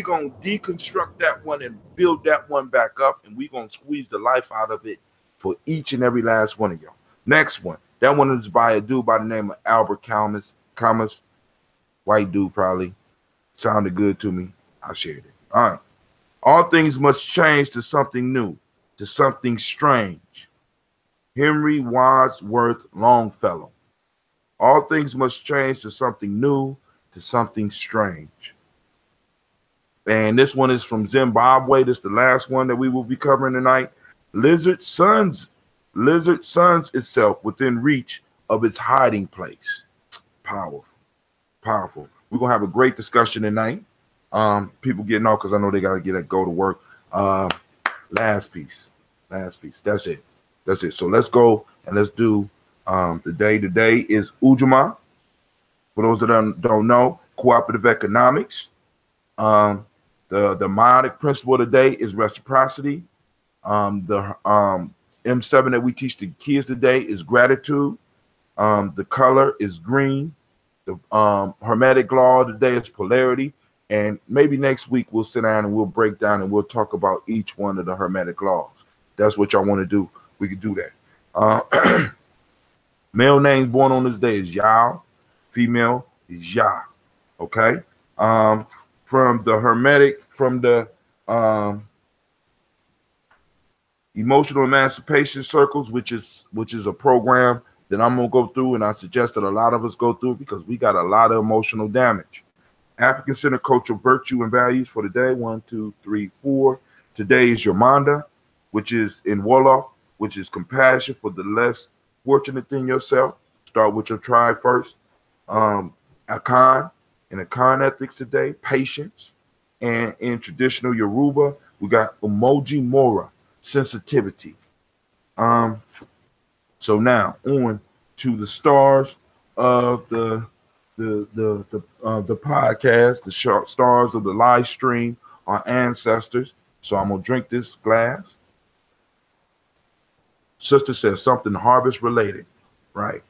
gonna deconstruct that one and build that one back up, and we're gonna squeeze the life out of it for each and every last one of y'all. Next one. That one is by a dude by the name of Albert Camus. White dude, probably. Sounded good to me. I shared it. All right. All things must change to something new, to something strange. Henry Wadsworth Longfellow. All things must change to something new, to something strange. And this one is from Zimbabwe. This is the last one that we will be covering tonight. Lizard suns itself within reach of its hiding place. Powerful, powerful. We're gonna have a great discussion tonight. People getting off because I know they gotta go to work. Last piece. That's it. So let's go and let's do the day. Today is Ujamaa. For those that don't know, cooperative economics. The myotic principle today is reciprocity. The M7 that we teach the kids today is gratitude. The color is green. The hermetic law today is polarity. And maybe next week we'll sit down and we'll break down and we'll talk about each one of the hermetic laws. That's what y'all want to do. We could do that. Male names born on this day is Yao. Female is Ya. Okay. From the hermetic, from the emotional emancipation circles, which is a program that I'm gonna go through, and I suggest that a lot of us go through because we got a lot of emotional damage. African Center Cultural Virtue and Values for the day. 1, 2, 3, 4. Today is Yomanda, which is in Wolof, which is compassion for the less fortunate than yourself. Start with your tribe first. Akan, in Akan ethics today, patience. And in traditional Yoruba, we got Umoji Mora, sensitivity. So now on to the stars of the podcast, the stars of the live stream, our ancestors. So I'm gonna drink this glass. Sister says something harvest related, right?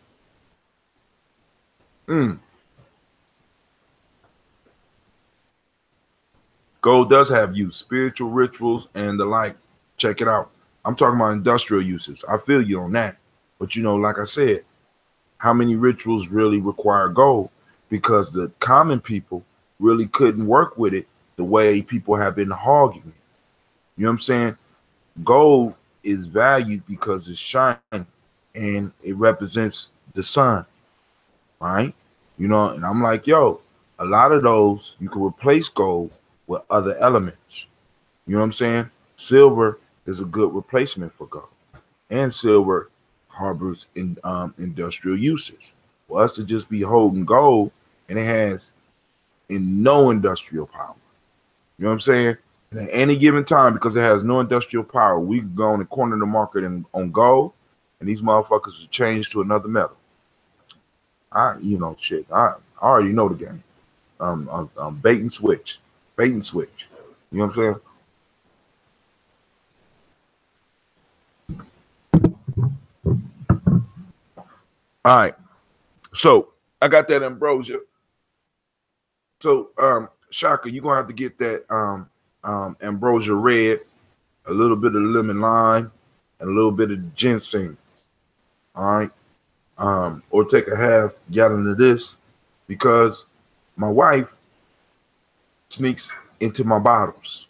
Gold does have use, spiritual rituals and the like. Check it out. I'm talking about industrial uses. I feel you on that. But like I said, how many rituals really require gold? Because the common people really couldn't work with it the way people have been hogging it. You know what I'm saying? Gold is valued because it's shining and it represents the sun, right? And I'm like, yo, a lot of those you can replace gold with other elements. You know what I'm saying? Silver is a good replacement for gold, and silver harbors in industrial uses. For us to just be holding gold and it has no industrial power. You know what I'm saying? And at any given time, because it has no industrial power, we can go on the corner of the market on gold, and these motherfuckers will change to another metal. Shit. I already know the game. Bait and switch. You know what I'm saying? All right. So I got that ambrosia. So Shaka, you're gonna have to get that ambrosia red, a little bit of lemon lime, and a little bit of ginseng. All right. Or take a half gallon of this, because my wife sneaks into my bottles.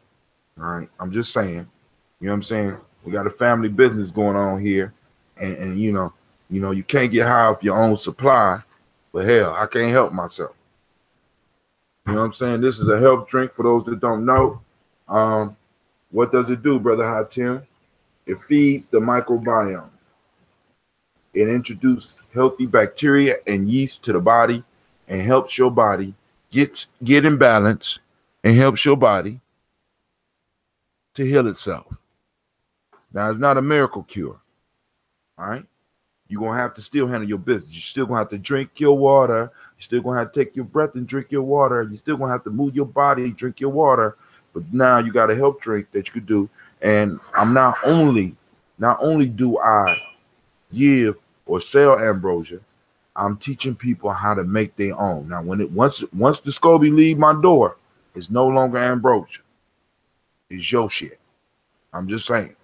All right. I'm just saying. You know what I'm saying? We got a family business going on here, and you can't get high off your own supply, but hell, I can't help myself. You know what I'm saying? This is a health drink for those that don't know. What does it do, Brother Hatim? It feeds the microbiome. It introduces healthy bacteria and yeast to the body and helps your body get in balance and helps your body to heal itself. Now, it's not a miracle cure, all right? You're going to have to still handle your business. You're still going to have to drink your water. You're still going to have to take your breath and drink your water. You're still going to have to move your body, drink your water. But now you got a health drink that you could do. And I'm not only do I give or sell ambrosia, I'm teaching people how to make their own. Now, once the SCOBY leave my door, it's no longer ambrosia. It's your shit. I'm just saying.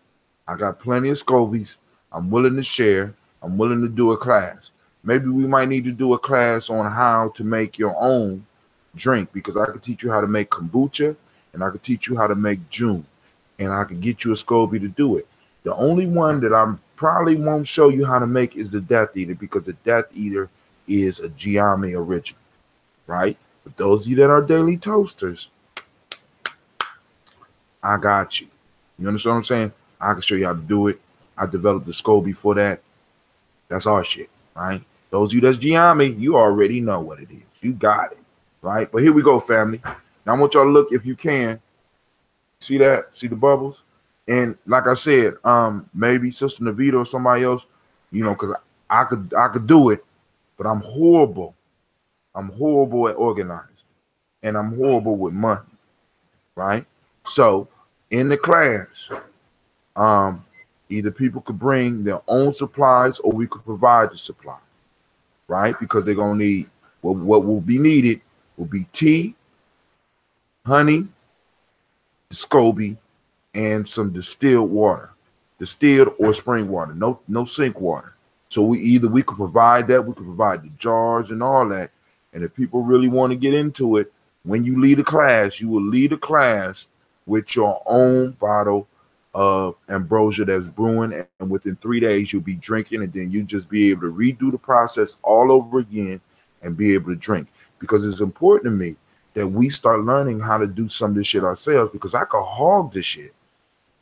I got plenty of SCOBYs. I'm willing to share. I'm willing to do a class. Maybe we might need to do a class on how to make your own drink, because I could teach you how to make kombucha and I could teach you how to make June, and I could get you a SCOBY to do it. The only one that I probably won't show you how to make is the Death Eater, because the Death Eater is a Gye-Nyame original, right? But those of you that are daily toasters, I got you. You understand what I'm saying? I can show you how to do it. I developed the SCOBY for that. That's our shit, right? Those of you that's Gye-Nyame, you already know what it is. You got it, right? But here we go, family. Now I want y'all to look, if you can. See that? See the bubbles? And like I said, maybe Sister Navita or somebody else, you know, because I could do it, but I'm horrible. I'm horrible at organizing, and I'm horrible with money, right? So in the class, either people could bring their own supplies or we could provide the supply, right? Because they're gonna need what will be needed will be tea, honey, SCOBY, and some distilled water, distilled or spring water, no sink water. So we could provide that, we could provide the jars and all that. And if people really want to get into it, when you lead a class, you will lead a class with your own bottle of ambrosia that's brewing, and within 3 days you'll be drinking, and then you just be able to redo the process all over again and be able to drink. Because it's important to me that we start learning how to do some of this shit ourselves, because I could hog this shit.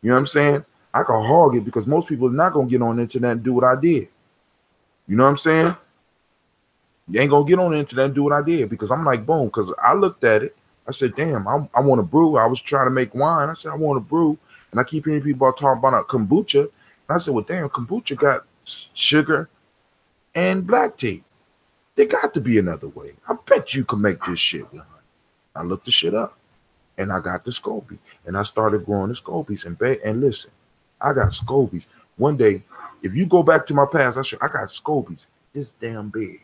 You know what I'm saying? I could hog it, because most people are not going to get on the internet and do what I did. You know what I'm saying? You ain't going to get on the internet and do what I did, because I'm like, boom, because I looked at it. I said, damn, I want to brew. I was trying to make wine. I said, I want to brew. And I keep hearing people talking about a kombucha. And I said, well, damn, kombucha got sugar and black tea. There got to be another way. I bet you can make this shit with honey. I looked the shit up, and I got the SCOBY, and I started growing the SCOBYs. And listen, I got SCOBYs. One day, if you go back to my past, I got SCOBYs this damn big.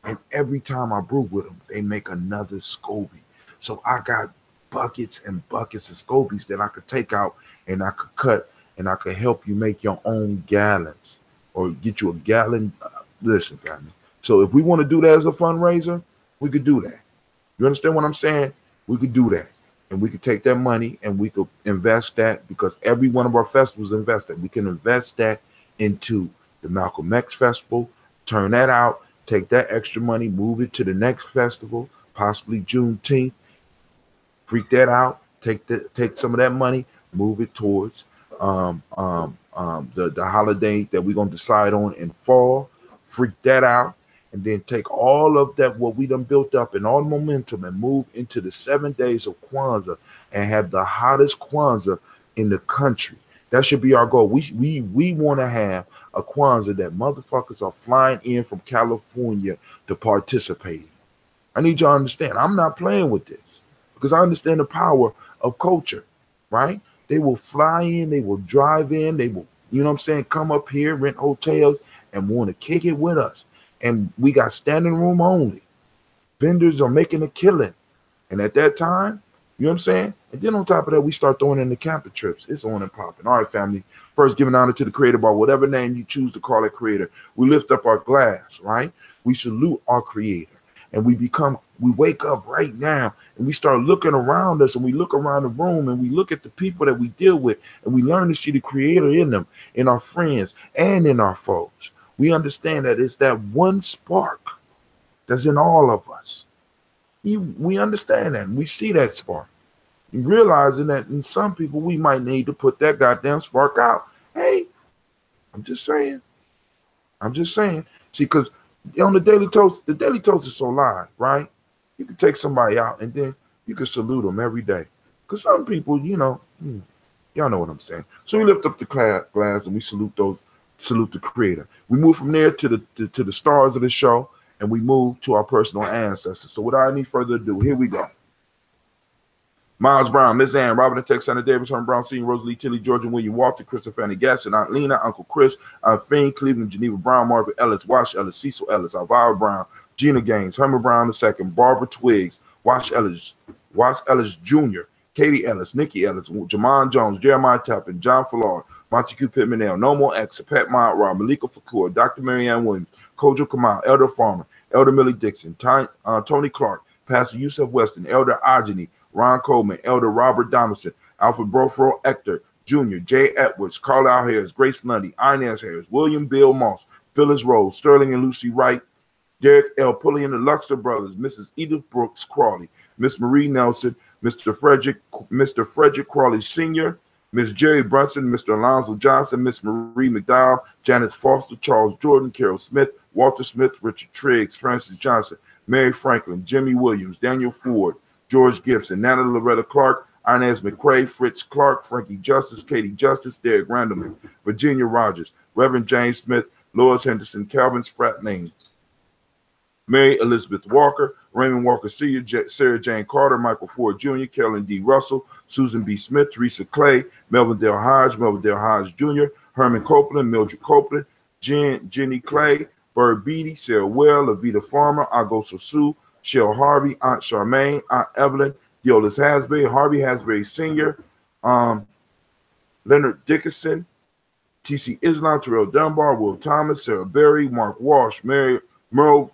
And every time I brew with them, they make another SCOBY. So I got buckets and buckets of SCOBYs that I could take out and I could cut, and I could help you make your own gallons or get you a gallon. Listen, family. So if we want to do that as a fundraiser, we could do that. You understand what I'm saying? We could do that. And we could take that money and we could invest that, because every one of our festivals invested. We can invest that into the Malcolm X Festival, turn that out, take that extra money, move it to the next festival, possibly Juneteenth, freak that out, take some of that money, move it towards the holiday that we're gonna decide on in fall, freak that out, and then take all of that, what we done built up and all the momentum, and move into the 7 days of Kwanzaa and have the hottest Kwanzaa in the country. That should be our goal. We want to have a Kwanzaa that motherfuckers are flying in from California to participate in. I need y'all to understand, I'm not playing with this, because I understand the power of culture, right? They will fly in, they will drive in, they will, you know what I'm saying, come up here, rent hotels, and want to kick it with us. And we got standing room only. Vendors are making a killing. And at that time, you know what I'm saying? And then on top of that, we start throwing in the camping trips. It's on and popping. All right, family. First, giving honor to the creator by whatever name you choose to call it creator. We lift up our glass, right? We salute our creator. And we wake up right now and we start looking around us, and we look around the room, and we look at the people that we deal with, and we learn to see the creator in them, in our friends and in our foes. We understand that it's that one spark that's in all of us. We understand that. And we see that spark. And realizing that in some people, we might need to put that goddamn spark out. Hey, I'm just saying. I'm just saying. See, because on the Daily Toast is so live, right? You can take somebody out and then you can salute them every day. Because some people, y'all know what I'm saying. So we lift up the glass and we salute the creator. We move from there to the stars of the show, and we move to our personal ancestors. So without any further ado, here we go. Miles Brown, Miss Ann, Robert and Texana Davis, Herman Brown Sr., Rosalie Tilly, George and William Walter, Chris and Fanny Gasson, Aunt Lena, Uncle Chris, Aunt Fiend, Cleveland, Geneva Brown, Margaret Ellis, Wash Ellis, Cecil Ellis, Elvira Brown, Gina Gaines, Herman Brown II, Barbara Twiggs, Wash Ellis Jr., Katie Ellis, Nikki Ellis, Jamon Jones, Jeremiah Tappan, John Fallard, Montague Pittman L, Nomo X, Pat Mount Rob, Malika Fakur, Dr. Marianne Williams, Kojo Kamal, Elder Farmer, Elder Millie Dixon, Tony Clark, Pastor Yusuf Weston, Elder Ajani, Ron Coleman, Elder Robert Donaldson, Alfred Brofro Ector Jr., Jay Edwards, Carlisle Harris, Grace Lundy, Inez Harris, William Bill Moss, Phyllis Rose, Sterling and Lucy Wright, Derek L. Pulley and the Luxor Brothers, Mrs. Edith Brooks Crawley, Miss Marie Nelson, Mr. Frederick Crawley Sr., Miss Jerry Brunson, Mr. Alonzo Johnson, Miss Marie McDowell, Janet Foster, Charles Jordan, Carol Smith, Walter Smith, Richard Triggs, Francis Johnson, Mary Franklin, Jimmy Williams, Daniel Ford, George Gibson, Nana Loretta Clark, Inez McCrae, Fritz Clark, Frankie Justice, Katie Justice, Derek Randleman, Virginia Rogers, Reverend James Smith, Lois Henderson, Calvin Spratt Lane, Mary Elizabeth Walker, Raymond Walker Sr., Sarah Jane Carter, Michael Ford Jr., Carolyn D. Russell, Susan B. Smith, Teresa Clay, Melvin Dale Hodge Jr., Herman Copeland, Mildred Copeland, Jenny Clay, Bird Beatty, Sarah Well, Lavita Farmer, Agoso Sue, Shell Harvey, Aunt Charmaine, Aunt Evelyn, Deolis Hasbury, Harvey Hasbury Sr., Leonard Dickinson, T.C. Islam, Terrell Dunbar, Will Thomas, Sarah Berry, Mark Walsh, Merle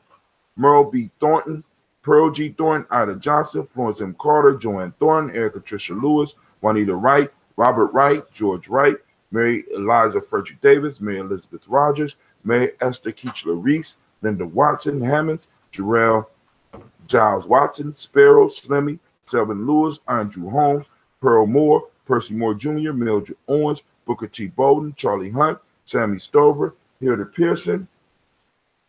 B. Thornton, Pearl G. Thornton, Ida Johnson, Florence M. Carter, Joanne Thornton, Erica Tricia Lewis, Juanita Wright, Robert Wright, George Wright, Mary Eliza Frederick Davis, Mary Elizabeth Rogers, Mary Esther Keechler Reese, Linda Watson Hammonds, Jarrell Giles Watson, Sparrow, Slimmy, Selvin Lewis, Andrew Holmes, Pearl Moore, Percy Moore Jr., Mildred Owens, Booker T. Bowden, Charlie Hunt, Sammy Stover, Hilda Pearson,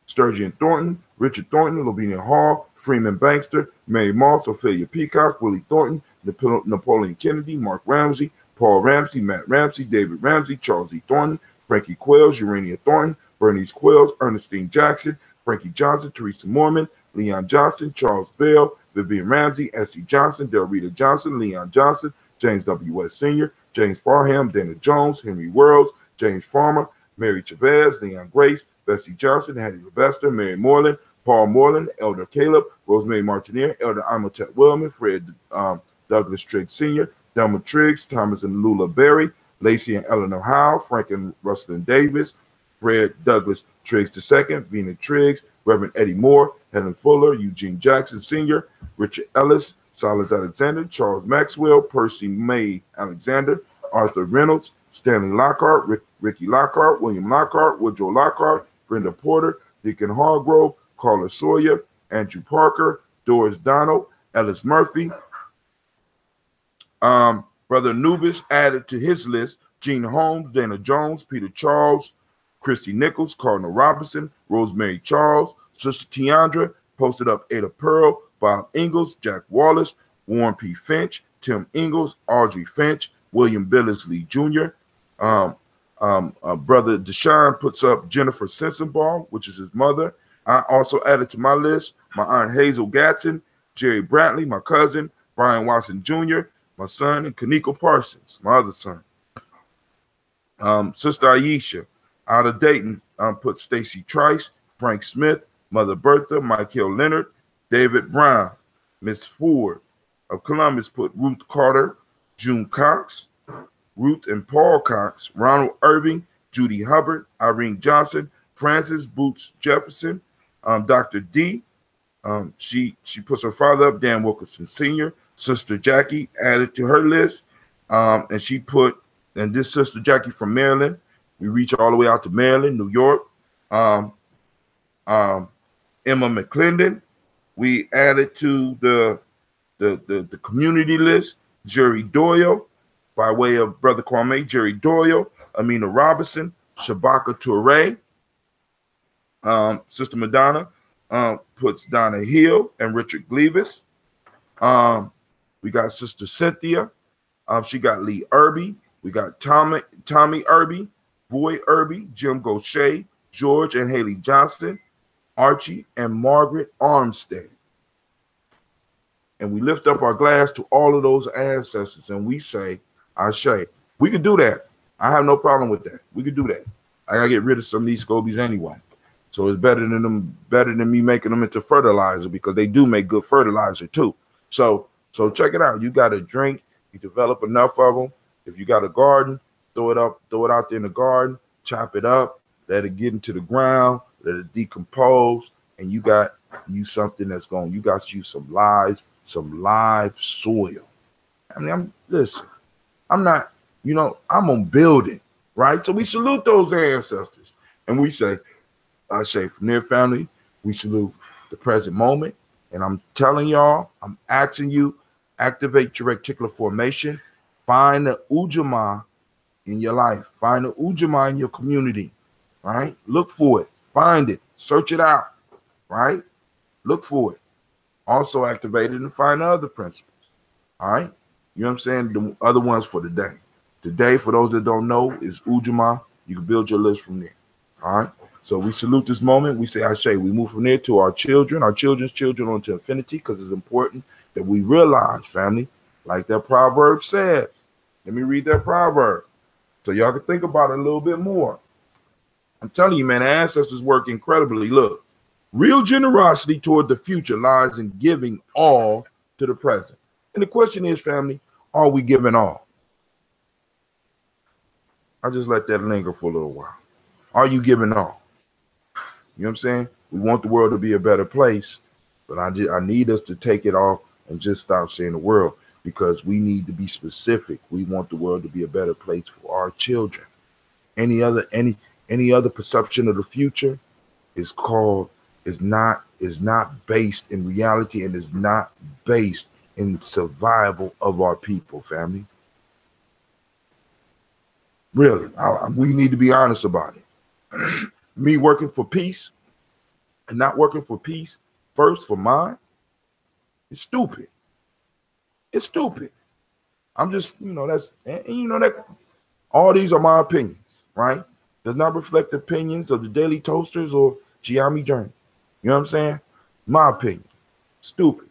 Sturgeon Thornton, Richard Thornton, Lavinia Hall, Freeman Bankster, Mary Moss, Ophelia Peacock, Willie Thornton, Napoleon Kennedy, Mark Ramsey, Paul Ramsey, Matt Ramsey, David Ramsey, Charles E. Thornton, Frankie Quells, Urania Thornton, Bernice Quells, Ernestine Jackson, Frankie Johnson, Teresa Mormon, Leon Johnson, Charles Bell, Vivian Ramsey, S.C. Johnson, Delrita Johnson, Leon Johnson, James W. West Sr., James Barham, Dana Jones, Henry Worlds, James Farmer, Mary Chavez, Leon Grace, Bessie Johnson, Hattie Levester, Mary Moreland, Paul Moreland, Elder Caleb, Rosemary Martineer, Elder Amotet Wellman, Fred Douglas Triggs Sr., Delma Triggs, Thomas and Lula Berry, Lacey and Eleanor Howe, Frank and Rustin Davis, Fred Douglas Triggs II, Vena Triggs, Reverend Eddie Moore, Helen Fuller, Eugene Jackson Sr., Richard Ellis, Silas Alexander, Charles Maxwell, Percy May Alexander, Arthur Reynolds, Stanley Lockhart, Ricky Lockhart, William Lockhart, Woodrow Lockhart, Brenda Porter, Deacon Hargrove, Carla Sawyer, Andrew Parker, Doris Donald, Ellis Murphy. Brother Anubis added to his list Gene Holmes, Dana Jones, Peter Charles, Christy Nichols, Cardinal Robinson, Rosemary Charles, Sister Tiandra, posted up Ada Pearl, Bob Ingalls, Jack Wallace, Warren P. Finch, Tim Ingalls, Audrey Finch, William Billingsley Jr. Brother Deshaun puts up Jennifer Sensenbaugh, which is his mother. I also added to my list my Aunt Hazel Gatson, Jerry Brantley, my cousin, Brian Watson Jr., my son, and Kaneko Parsons, my other son. Sister Aisha out of Dayton put Stacy Trice, Frank Smith, Mother Bertha, Michael Leonard, David Brown. Miss Ford of Columbus put Ruth Carter, June Cox, Ruth and Paul Cox, Ronald Irving, Judy Hubbard, Irene Johnson, Francis Boots Jefferson, Dr. D. She puts her father up, Dan Wilkinson Sr., Sister Jackie added to her list, and she put, and this Sister Jackie from Maryland, we reach all the way out to Maryland, New York, Emma McClendon, We added to the community list Jerry Doyle, by way of Brother Kwame, Jerry Doyle, Amina Robinson, Shabaka Toure, Sister Madonna puts Donna Hill and Richard Gleavis. We got Sister Cynthia. She got Lee Irby. We got Tommy Irby, Voy Irby, Jim Gaucher, George and Haley Johnston, Archie and Margaret Armstead. And we lift up our glass to all of those ancestors and we say, Ashe. We could do that. I have no problem with that. We could do that. I gotta get rid of some of these scobies anyway. So it's better than me making them into fertilizer, because they do make good fertilizer too. So check it out. You got a drink, you develop enough of them. If you got a garden, throw it out there in the garden, chop it up, let it get into the ground, let it decompose, and you got you something that's going. You got you some live soil. I mean, I'm not, I'm on building, right? So we salute those ancestors, and we say, I say, from their family, we salute the present moment. And I'm telling y'all, I'm asking you, activate your reticular formation. Find the Ujamaa in your life. Find the Ujamaa in your community, right? Look for it. Find it. Search it out, right? Look for it. Also activate it and find the other principles, all right? You know what I'm saying? The other ones for the day. Today, for those that don't know, is Ujamaa. You can build your list from there, all right? So we salute this moment. We say Ashe. We move from there to our children, our children's children, onto infinity, because it's important that we realize, family, like that proverb says. Let me read that proverb so y'all can think about it a little bit more. I'm telling you, man, the ancestors work incredibly. Look, real generosity toward the future lies in giving all to the present. And the question is, family, are we giving all? I'll just let that linger for a little while. Are you giving all? You know what I'm saying? We want the world to be a better place, but I need us to take it off and just stop saying the world, because we need to be specific. We want the world to be a better place for our children. Any other perception of the future is not based in reality, and is not based in survival of our people, family. Really, we need to be honest about it. Me working for peace and not working for peace first for mine, it's stupid. It's stupid. I'm just, that all these are my opinions, right? Does not reflect the opinions of the Daily Toasters or Gye-Nyame Journey. You know what I'm saying? My opinion. Stupid.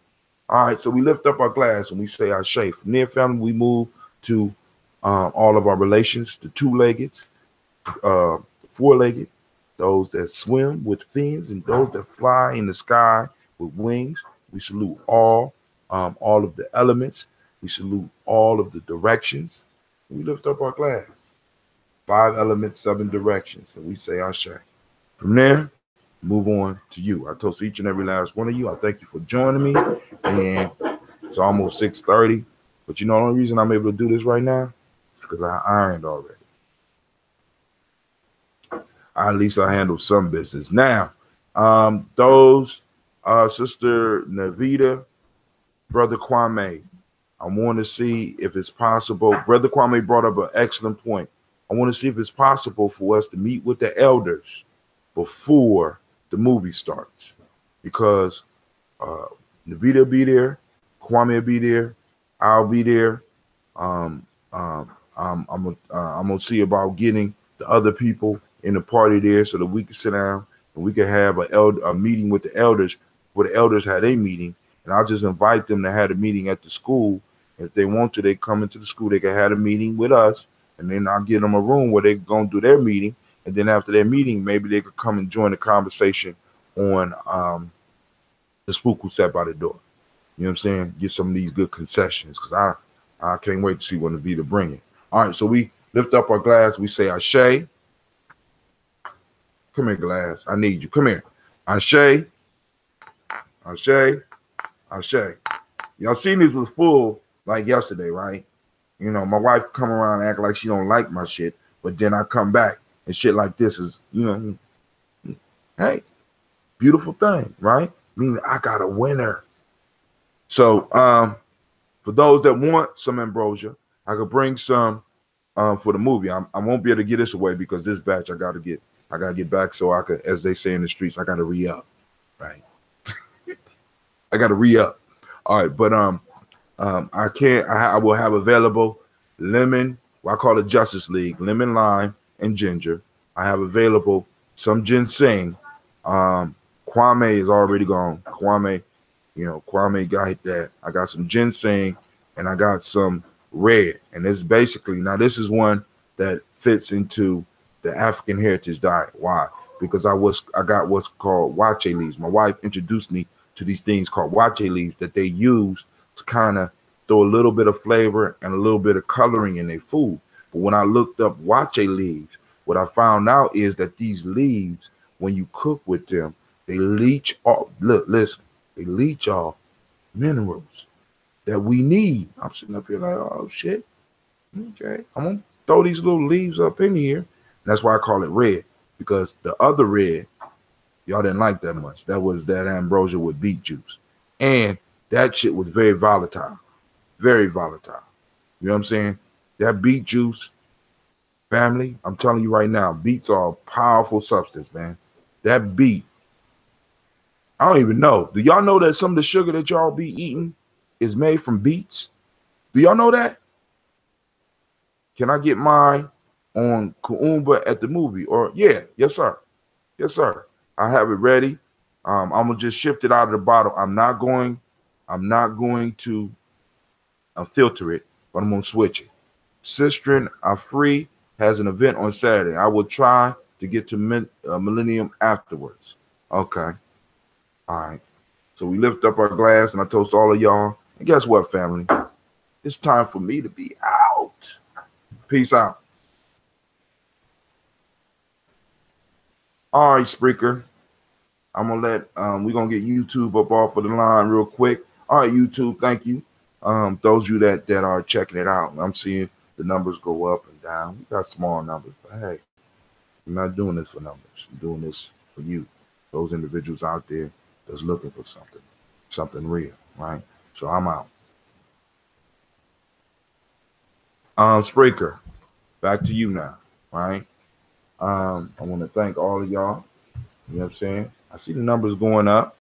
All right, so we lift up our glass and we say Ashe. From there, family, we move to all of our relations, the two-legged, four-legged, those that swim with fins, and those that fly in the sky with wings. We salute all of the elements. We salute all of the directions. We lift up our glass. 5 elements, 7 directions, and we say Ashe. From there, move on to you. I toast each and every last one of you. I thank you for joining me. And it's almost 6:30. But the only reason I'm able to do this right now is because I ironed already. At least I handled some business. Now, those Sister Navita, Brother Kwame, I want to see if it's possible. Brother Kwame brought up an excellent point. I want to see if it's possible for us to meet with the elders before the movie starts, because Navita will be there, Kwame will be there, I'll be there. I'm gonna see about getting the other people in the party there so that we can sit down and we can have a meeting with the elders, where the elders had a meeting, and I'll just invite them to have a meeting at the school. If they want to, they come into the school, they can have a meeting with us, and then I'll give them a room where they're gonna do their meeting. And then after their meeting, maybe they could come and join the conversation on the spook who sat by the door. You know what I'm saying? Get some of these good concessions, because I can't wait to see what Navita bring it. All right, so we lift up our glass. We say Ashe. Come here, glass. I need you. Come here. Ashe. Ashe. Ashe. Y'all seen this was full like yesterday, right? My wife come around and act like she don't like my shit, but then I come back and shit like this is, hey, beautiful thing, right? meaning I got a winner. So for those that want some ambrosia, I could bring some for the movie. I won't be able to get this away because this batch I gotta get back so I could, as they say in the streets, I gotta re-up. Right. I gotta re-up. All right, but I will have available lemon, what I call it Justice League, lemon, lime, and ginger. I have available some ginseng. Kwame is already gone. Kwame got that. I got some ginseng and I got some red. And it's basically, now this is one that fits into the African heritage diet. Why? Because I got what's called wache leaves. My wife introduced me to these things called wache leaves that they use to kind of throw a little bit of flavor and a little bit of coloring in their food. But when I looked up wache leaves, what I found out is that these leaves, when you cook with them, they leach off. Look, listen, they leach off minerals that we need. I'm sitting up here like, oh shit. Okay, I'm gonna throw these little leaves up in here. And that's why I call it red, because the other red, y'all didn't like that much. That was that ambrosia with beet juice. And that shit was very volatile. Very volatile. You know what I'm saying? That beet juice, family, I'm telling you right now, beets are a powerful substance, man. That beet, I don't even know. Do y'all know that some of the sugar that y'all be eating is made from beets? Do y'all know that? Can I get mine on Kuumba at the movie? Or yeah, yes, sir. Yes, sir. I have it ready. I'm gonna just shift it out of the bottle. I'm not going to filter it, but I'm gonna switch it. Sistren Afri has an event on Saturday. I will try to get to Millennium afterwards. Okay. All right. So we lift up our glass and I toast all of y'all. And guess what, family? It's time for me to be out. Peace out. All right, Spreaker. I'm gonna let we're gonna get YouTube up off of the line real quick. All right, YouTube, thank you. Those of you that are checking it out, I'm seeing the numbers go up and down. We got small numbers, but hey, I'm not doing this for numbers. I'm doing this for you, those individuals out there that's looking for something real, right? So I'm out. Spreaker, back to you now, right? I want to thank all of y'all. You know what I'm saying? I see the numbers going up.